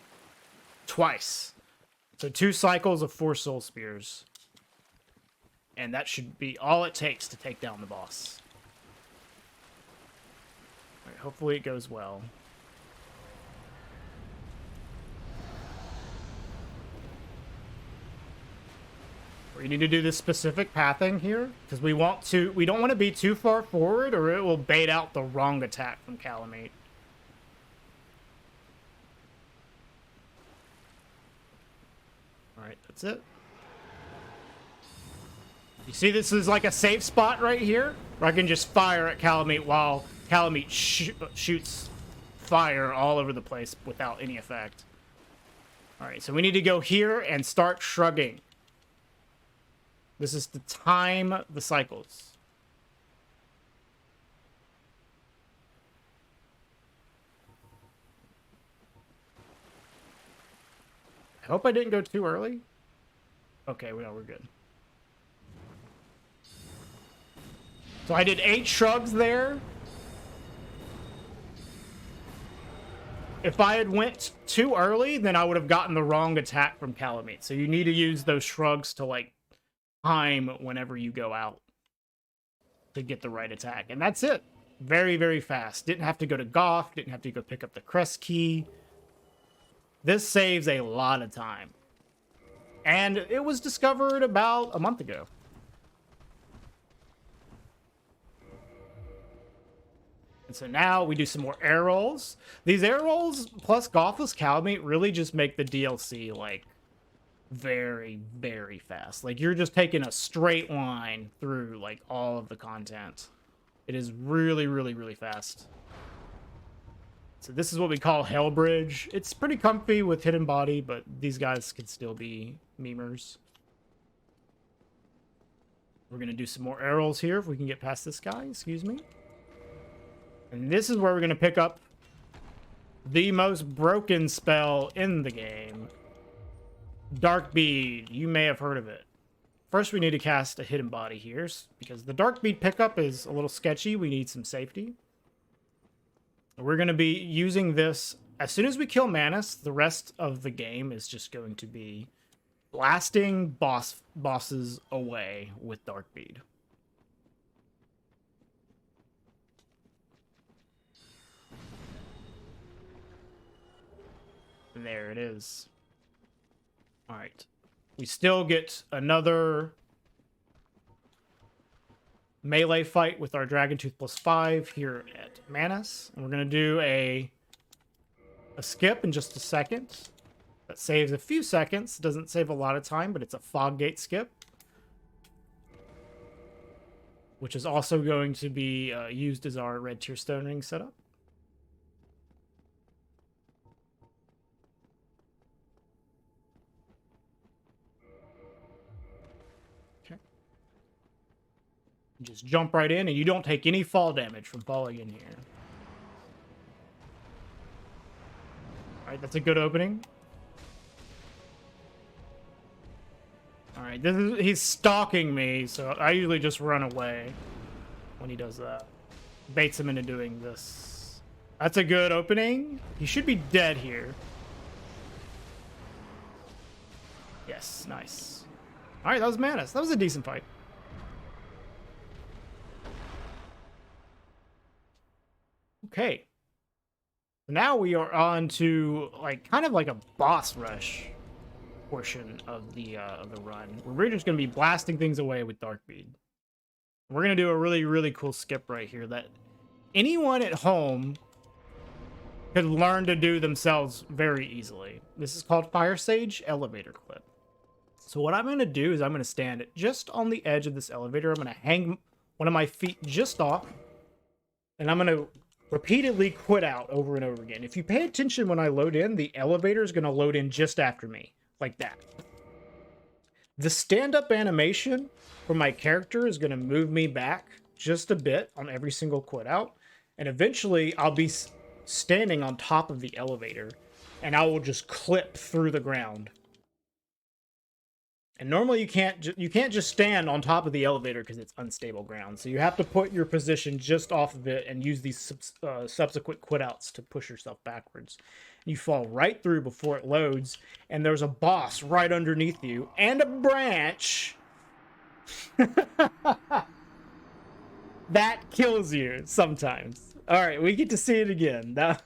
twice. So 2 cycles of 4 Soul Spears. And that should be all it takes to take down the boss. All right, hopefully it goes well. We need to do this specific pathing here because we don't want to be too far forward or it will bait out the wrong attack from Calamite. All right, that's it. You see, this is like a safe spot right here where I can just fire at Calamite while Calamite shoots fire all over the place without any effect. All right, so we need to go here and start shrugging. This is to time the cycles. I hope I didn't go too early. Okay, we're good. So I did 8 shrugs there. If I had went too early, then I would have gotten the wrong attack from Calamite. So you need to use those shrugs to like time whenever you go out to get the right attack. And that's it. Very, very fast. Didn't have to go to Goth. Didn't have to go pick up the crest key. This saves a lot of time. And it was discovered about a month ago. And so now we do some more air rolls. These air rolls plus Gothless Calamite really just make the DLC like very, very fast. Like you're just taking a straight line through like all of the content. It is really, really, really fast. So this is what we call Hell Bridge. It's pretty comfy with Hidden Body, but these guys can still be memers. We're gonna do some more air rolls here if we can get past this guy. Excuse me. And this is where we're going to pick up the most broken spell in the game. Dark Bead. You may have heard of it. First, we need to cast a Hidden Body here, because the Dark Bead pickup is a little sketchy. We need some safety. We're going to be using this. As soon as we kill Manus, the rest of the game is just going to be blasting bosses away with Dark Bead. There it is. All right. We still get another melee fight with our Dragon Tooth +5 here at Manus. And we're going to do a skip in just a second. That saves a few seconds. Doesn't save a lot of time, but it's a Fog Gate skip. Which is also going to be used as our Red Tear Stone Ring setup. Just jump right in, and you don't take any fall damage from falling in here. Alright, that's a good opening. Alright, he's stalking me, so I usually just run away when he does that. Baits him into doing this. That's a good opening. He should be dead here. Yes, nice. Alright, that was Manus. That was a decent fight. Okay. Now we are on to like kind of like a boss rush portion of the run. We're just gonna be blasting things away with Dark Bead. We're gonna do a really, really cool skip right here that anyone at home could learn to do themselves very easily. This is called Fire Sage Elevator Clip. So what I'm gonna do is I'm gonna stand just on the edge of this elevator. I'm gonna hang one of my feet just off, and I'm going to repeatedly quit out over and over again. If you pay attention when I load in, the elevator is going to load in just after me, like that. The stand-up animation for my character is going to move me back just a bit on every single quit out, and eventually I'll be standing on top of the elevator, and I will just clip through the ground. And normally you can't just stand on top of the elevator because it's unstable ground. So you have to put your position just off of it and use these subsequent quit outs to push yourself backwards. You fall right through before it loads, and there's a boss right underneath you and a branch that kills you sometimes. All right, we get to see it again. That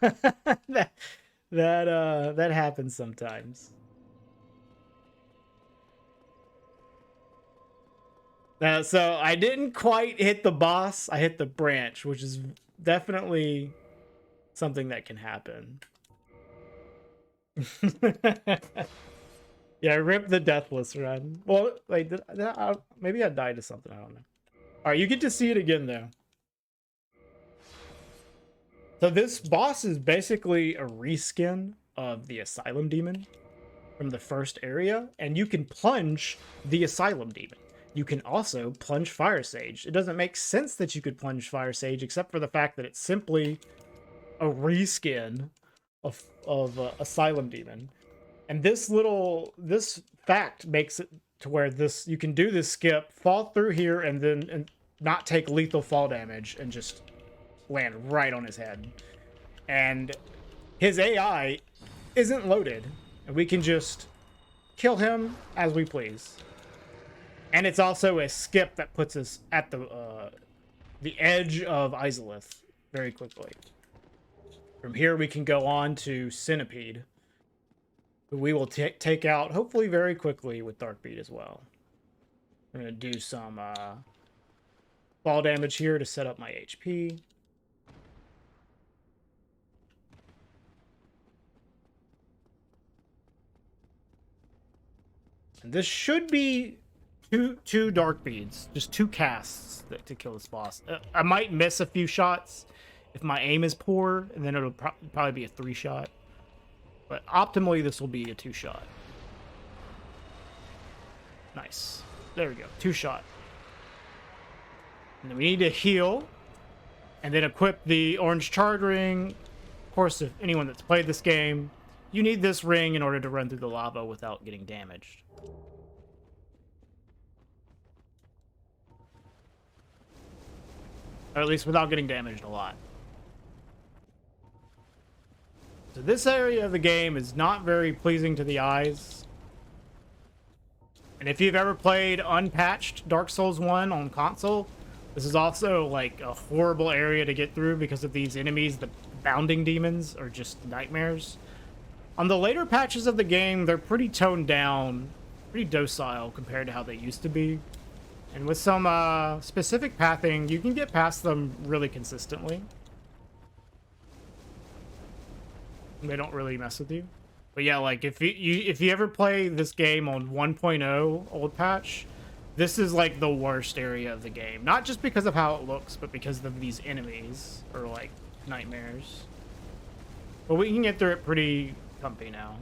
happens sometimes. So I didn't quite hit the boss. I hit the branch, which is definitely something that can happen. Yeah, rip the deathless run. Well, like, maybe I died to something. I don't know. All right, you get to see it again, though. So this boss is basically a reskin of the Asylum Demon from the first area, and you can plunge the Asylum Demon. You can also plunge Fire Sage. It doesn't make sense that you could plunge Fire Sage, except for the fact that it's simply a reskin of Asylum Demon. And this fact makes it to where you can do this skip, fall through here, and not take lethal fall damage, and just land right on his head. And his AI isn't loaded, and we can just kill him as we please. And it's also a skip that puts us at the edge of Izalith very quickly. From here, we can go on to Centipede, who we will take out, hopefully very quickly, with Darkbeat as well. I'm going to do some fall damage here to set up my HP. And this should be two dark beads, just 2 casts to kill this boss. I might miss a few shots if my aim is poor, and then it'll probably be a 3-shot. But optimally, this will be a 2-shot. Nice. There we go. 2-shot. And then we need to heal, and then equip the orange charred ring. Of course, if anyone that's played this game, you need this ring in order to run through the lava without getting damaged. Or at least without getting damaged a lot. So this area of the game is not very pleasing to the eyes. And if you've ever played unpatched Dark Souls 1 on console, this is also like a horrible area to get through because of these enemies. The bounding demons are just nightmares. On the later patches of the game, they're pretty toned down, pretty docile compared to how they used to be. And with some specific pathing, you can get past them really consistently. They don't really mess with you. But yeah, like if you ever play this game on 1.0 old patch, this is like the worst area of the game. Not just because of how it looks, but because of these enemies are like nightmares. But we can get through it pretty comfy now.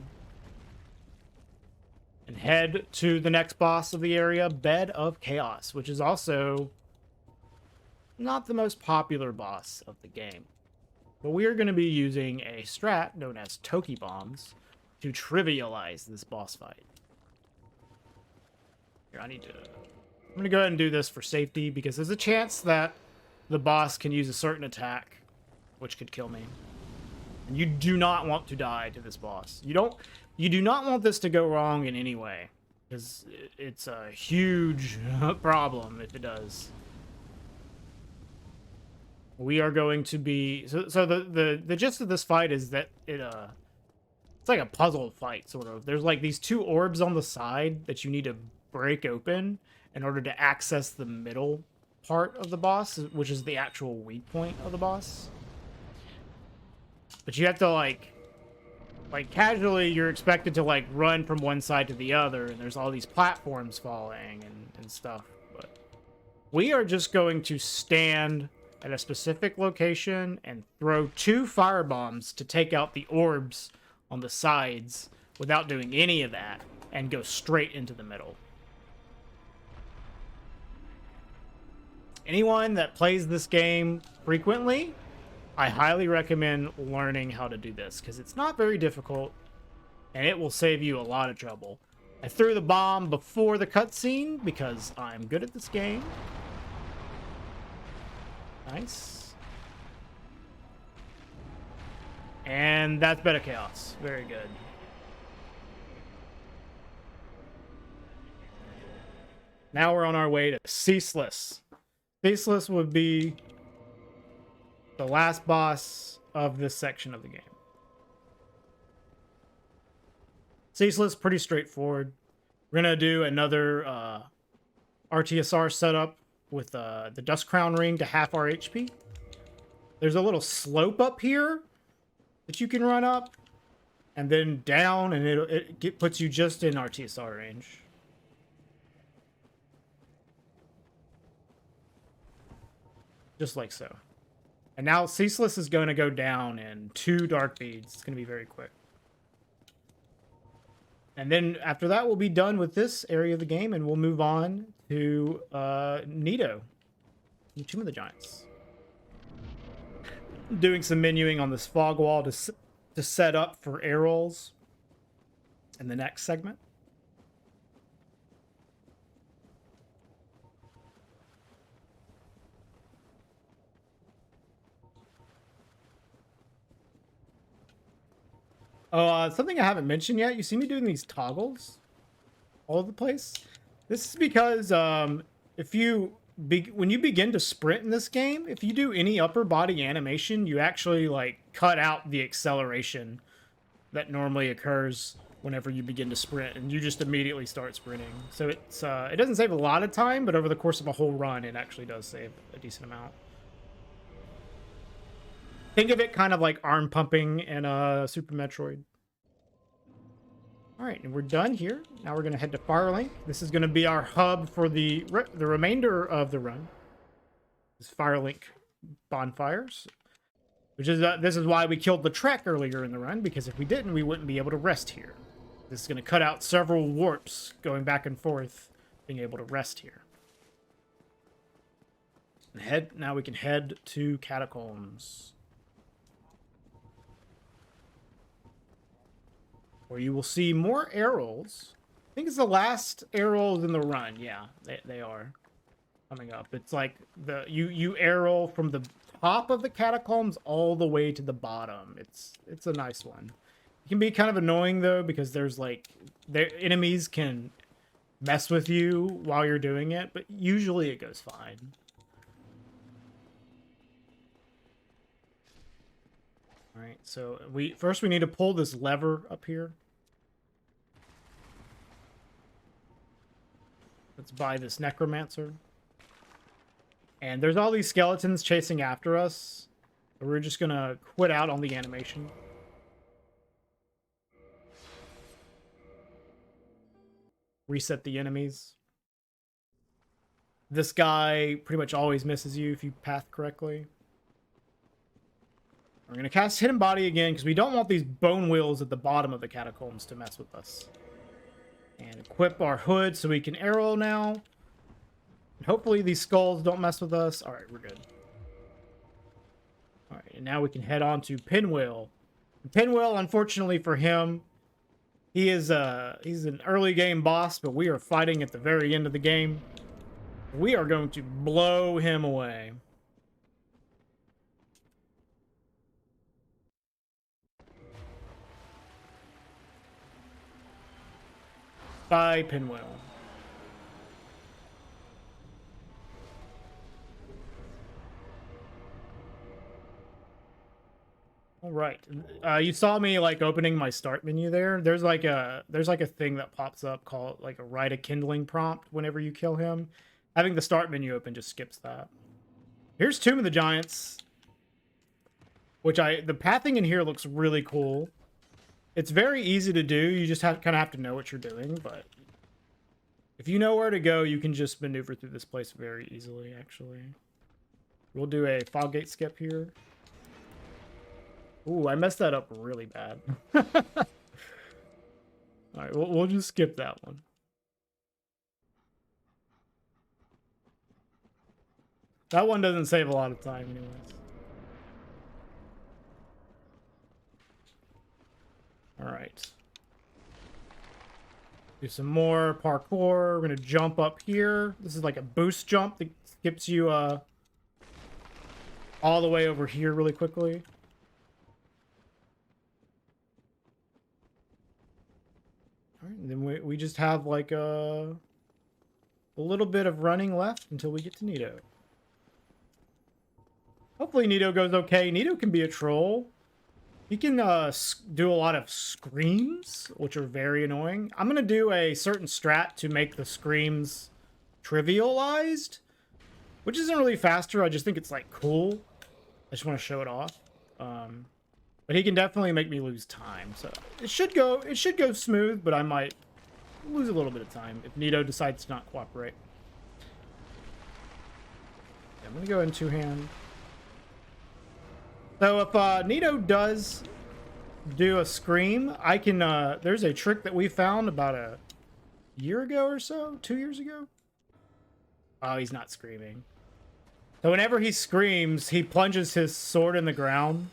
And head to the next boss of the area, Bed of Chaos, which is also not the most popular boss of the game. But we are going to be using a strat known as Toki Bombs to trivialize this boss fight. Here, I'm going to go ahead and do this for safety because there's a chance that the boss can use a certain attack, which could kill me. And you do not want to die to this boss. You do not want this to go wrong in any way, because it's a huge problem if it does. We are going to be so the gist of this fight is that it's like a puzzle fight sort of. There's like these 2 orbs on the side that you need to break open in order to access the middle part of the boss, which is the actual weak point of the boss. But you have to like casually, you're expected to like run from one side to the other, and there's all these platforms falling and stuff. But we are just going to stand at a specific location and throw 2 fire bombs to take out the orbs on the sides without doing any of that and go straight into the middle. Anyone that plays this game frequently, I highly recommend learning how to do this because it's not very difficult and it will save you a lot of trouble. I threw the bomb before the cutscene because I'm good at this game. Nice. And that's better chaos. Very good. Now we're on our way to Ceaseless. Ceaseless would be the last boss of this section of the game. Ceaseless, pretty straightforward. We're going to do another RTSR setup with the Dust Crown Ring to half our HP. There's a little slope up here that you can run up, and then down, and it puts you just in RTSR range. Just like so. And now Ceaseless is going to go down in 2 dark beads. It's going to be very quick. And then after that, we'll be done with this area of the game, and we'll move on to Nito, Tomb of the Giants. Doing some menuing on this fog wall to set up for air rolls in the next segment. Something I haven't mentioned yet. You see me doing these toggles all over the place. This is because when you begin to sprint in this game, if you do any upper body animation, you actually like cut out the acceleration that normally occurs whenever you begin to sprint, and you just immediately start sprinting. So it's it doesn't save a lot of time, but over the course of a whole run, it actually does save a decent amount. Think of it kind of like arm pumping in Super Metroid. All right, and we're done here. Now we're going to head to Firelink. This is going to be our hub for the remainder of the run. This Firelink bonfires, which is this is why we killed the Trek earlier in the run, because if we didn't, we wouldn't be able to rest here. This is going to cut out several warps going back and forth, being able to rest here. And now we can head to Catacombs, where you will see more arrows. I think it's the last arrows in the run. Yeah, they are coming up. It's like you arrow from the top of the catacombs all the way to the bottom. It's a nice one. It can be kind of annoying though, because there's like enemies can mess with you while you're doing it, but usually it goes fine. All right, so we need to pull this lever up here. Let's buy this necromancer. And there's all these skeletons chasing after us. We're just gonna quit out on the animation. Reset the enemies. This guy pretty much always misses you if you path correctly. We're going to cast Hidden Body again, because we don't want these bone wheels at the bottom of the catacombs to mess with us. And equip our hood so we can arrow now. And hopefully these skulls don't mess with us. Alright, we're good. Alright, and now we can head on to Pinwheel. Pinwheel, unfortunately for him, he's an early game boss, but we are fighting at the very end of the game. We are going to blow him away. Bye, Pinwheel. All right. You saw me like opening my start menu there. There's like a thing that pops up called like a write a kindling prompt whenever you kill him. Having the start menu open just skips that. Here's Tomb of the Giants, which the pathing in here looks really cool. It's very easy to do. You just kind of have to know what you're doing, but If you know where to go, you can just maneuver through this place very easily, actually. We'll do a fog gate skip here. Ooh, I messed that up really bad. Alright, we'll just skip that one. That one doesn't save a lot of time anyways. Alright. Do some more parkour. We're going to jump up here. This is like a boost jump that skips you all the way over here really quickly. Alright, and then we just have like a little bit of running left until we get to Nito. Hopefully Nito goes okay. Nito can be a troll. He can do a lot of screams, which are very annoying. I'm going to do a certain strat to make the screams trivialized, which isn't really faster. I just think it's like cool. I just want to show it off. But he can definitely make me lose time. So it should go smooth, but I might lose a little bit of time if Nito decides to not cooperate. Yeah, I'm going to go in two-hand. So if Nito does do a scream, I can, there's a trick that we found about a year ago or so, 2 years ago. Oh, he's not screaming. So whenever he screams, he plunges his sword in the ground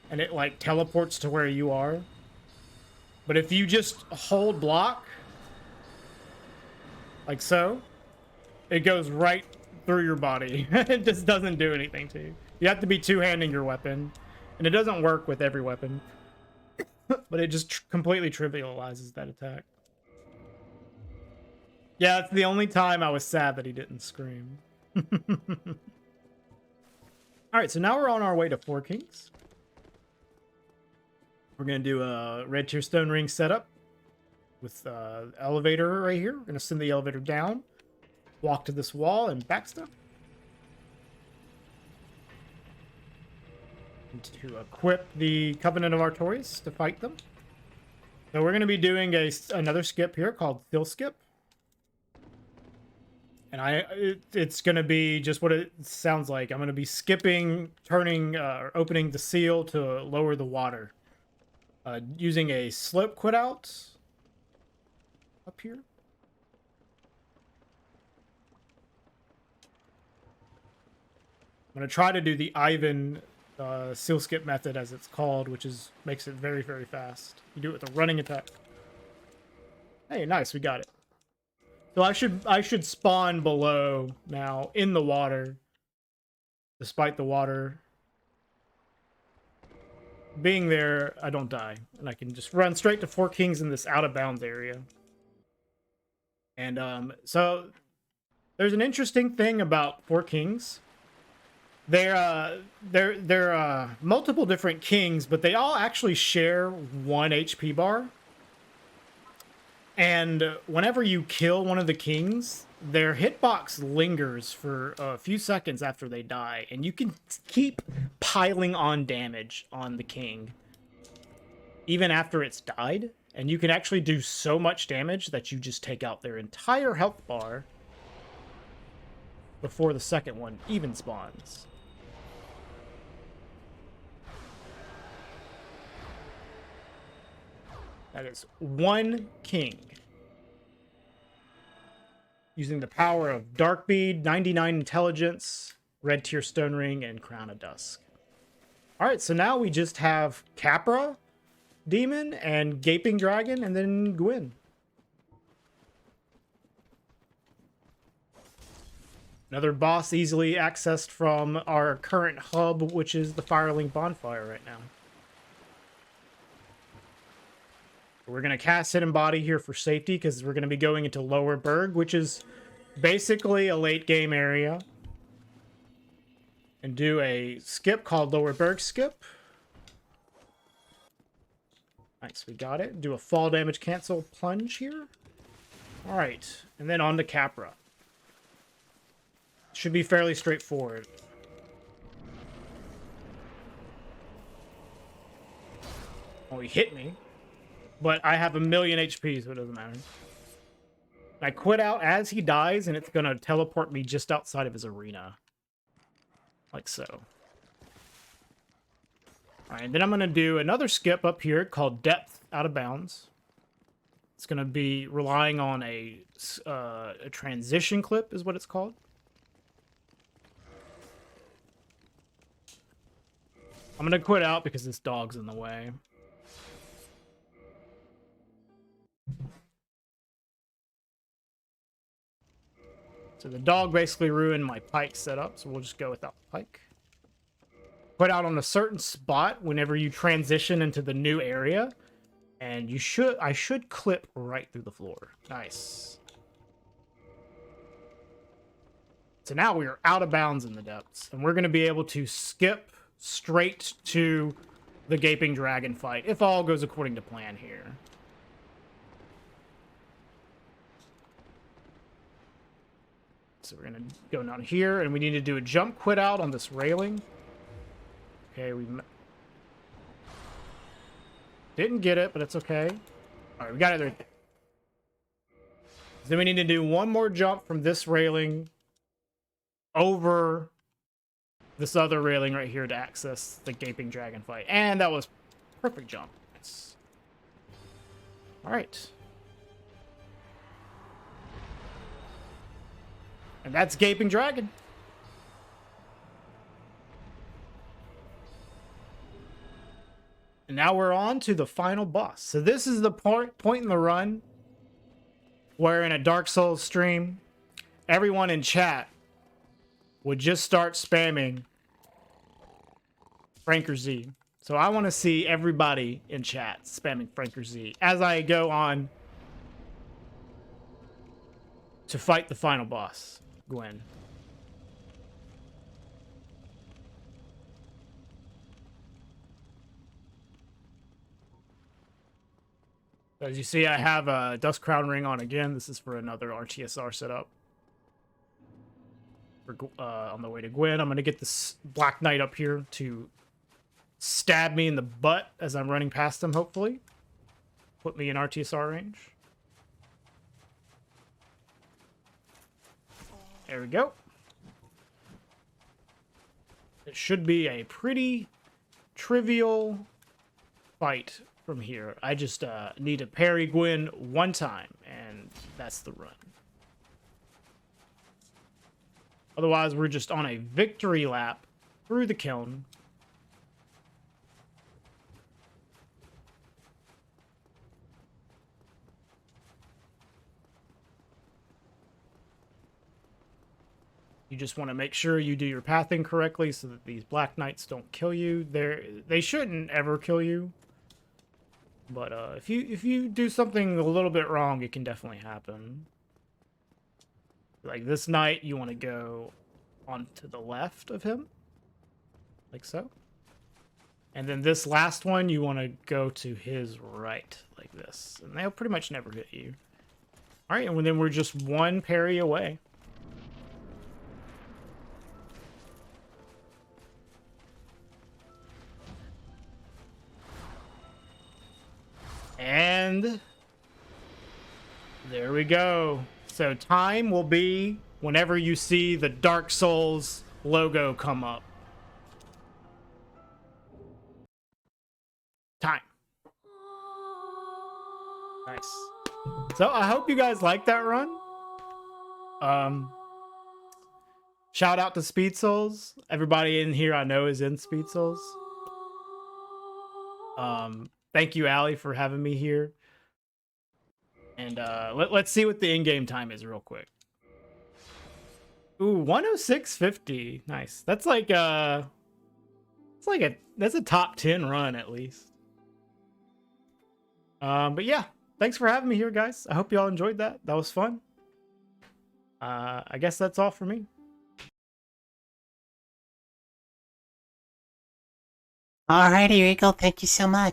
and it like teleports to where you are. But if you just hold block, like so, it goes right through your body. It just doesn't do anything to you. You have to be two-handing your weapon, and it doesn't work with every weapon. But it just completely trivializes that attack. Yeah, it's the only time I was sad that he didn't scream. Alright, so now we're on our way to Four Kings. We're going to do a red tier stone ring setup with elevator right here. We're going to send the elevator down, walk to this wall, and backstep. To equip the Covenant of Artorias to fight them. So we're going to be doing another skip here called Thill Skip. And it's going to be just what it sounds like. I'm going to be skipping, turning, or opening the seal to lower the water. Using a slope quit out up here. I'm going to try to do the Ivan seal skip method, as it's called, which makes it very, very fast. You do it with a running attack. Hey, nice, we got it. So I should spawn below now in the water, despite the water being there. I don't die, and I can just run straight to Four Kings in this out of bounds area. And so there's an interesting thing about Four Kings. They're multiple different kings, but they all actually share 1 HP bar. And whenever you kill one of the kings, their hitbox lingers for a few seconds after they die, and you can keep piling on damage on the king even after it's died. And you can actually do so much damage that you just take out their entire health bar before the second one even spawns. That is 1 king. Using the power of Dark Bead, 99 Intelligence, Red Tier Stone Ring, and Crown of Dusk. Alright, so now we just have Capra, Demon, and Gaping Dragon, and then Gwyn. Another boss easily accessed from our current hub, which is the Firelink Bonfire right now. We're going to cast Hidden Body here for safety, because we're going to be going into Lower Berg, which is basically a late game area. And do a skip called Lower Berg Skip. Nice, we got it. Do a fall damage cancel plunge here. Alright, and then on to Capra. Should be fairly straightforward. Oh, he hit me. But I have 1,000,000 HP, so it doesn't matter. I quit out as he dies, and it's going to teleport me just outside of his arena. Like so. Alright, then I'm going to do another skip up here called Depth Out of Bounds. It's going to be relying on a transition clip, is what it's called. I'm going to quit out because this dog's in the way. So the dog basically ruined my pike setup, so we'll just go without the pike. Put out on a certain spot whenever you transition into the new area, and I should clip right through the floor. Nice. So now we are out of bounds in the depths, and we're going to be able to skip straight to the Gaping Dragon fight, if all goes according to plan here. So we're going to go down here, and we need to do a jump quit out on this railing. Okay, we didn't get it, but it's okay. All right, we got it right there. Then we need to do one more jump from this railing over this other railing right here to access the Gaping Dragon fight. And that was perfect jump. Nice. All right. And that's Gaping Dragon. And now we're on to the final boss. So this is the point in the run where in a Dark Souls stream, everyone in chat would just start spamming Franker Z. So I want to see everybody in chat spamming Franker Z as I go on to fight the final boss, Gwen. As you see, I have a Dust Crown ring on again. This is for another RTSR setup. On the way to Gwen, I'm going to get this Black Knight up here to stab me in the butt as I'm running past him, hopefully. Put me in RTSR range. There we go. It should be a pretty trivial fight from here. I just need to parry Gwen one time, and that's the run. Otherwise, we're just on a victory lap through the kiln. You just want to make sure you do your pathing correctly so that these Black Knights don't kill you. They shouldn't ever kill you. But if you do something a little bit wrong, it can definitely happen. Like this knight, you want to go onto the left of him, like so. And then this last one, you want to go to his right, like this. And they'll pretty much never hit you. All right, and then we're just one parry away. And there we go. So time will be whenever you see the Dark Souls logo come up. Time. Nice. So I hope you guys like that run. Shout out to Speed Souls. Everybody in here I know is in Speed Souls. Thank you, Allie, for having me here. And let's see what the in-game time is real quick. Ooh, 106.50. Nice. That's like that's a top 10 run at least. But yeah, thanks for having me here, guys. I hope y'all enjoyed that. That was fun. I guess that's all for me. Alrighty, Regole, thank you so much.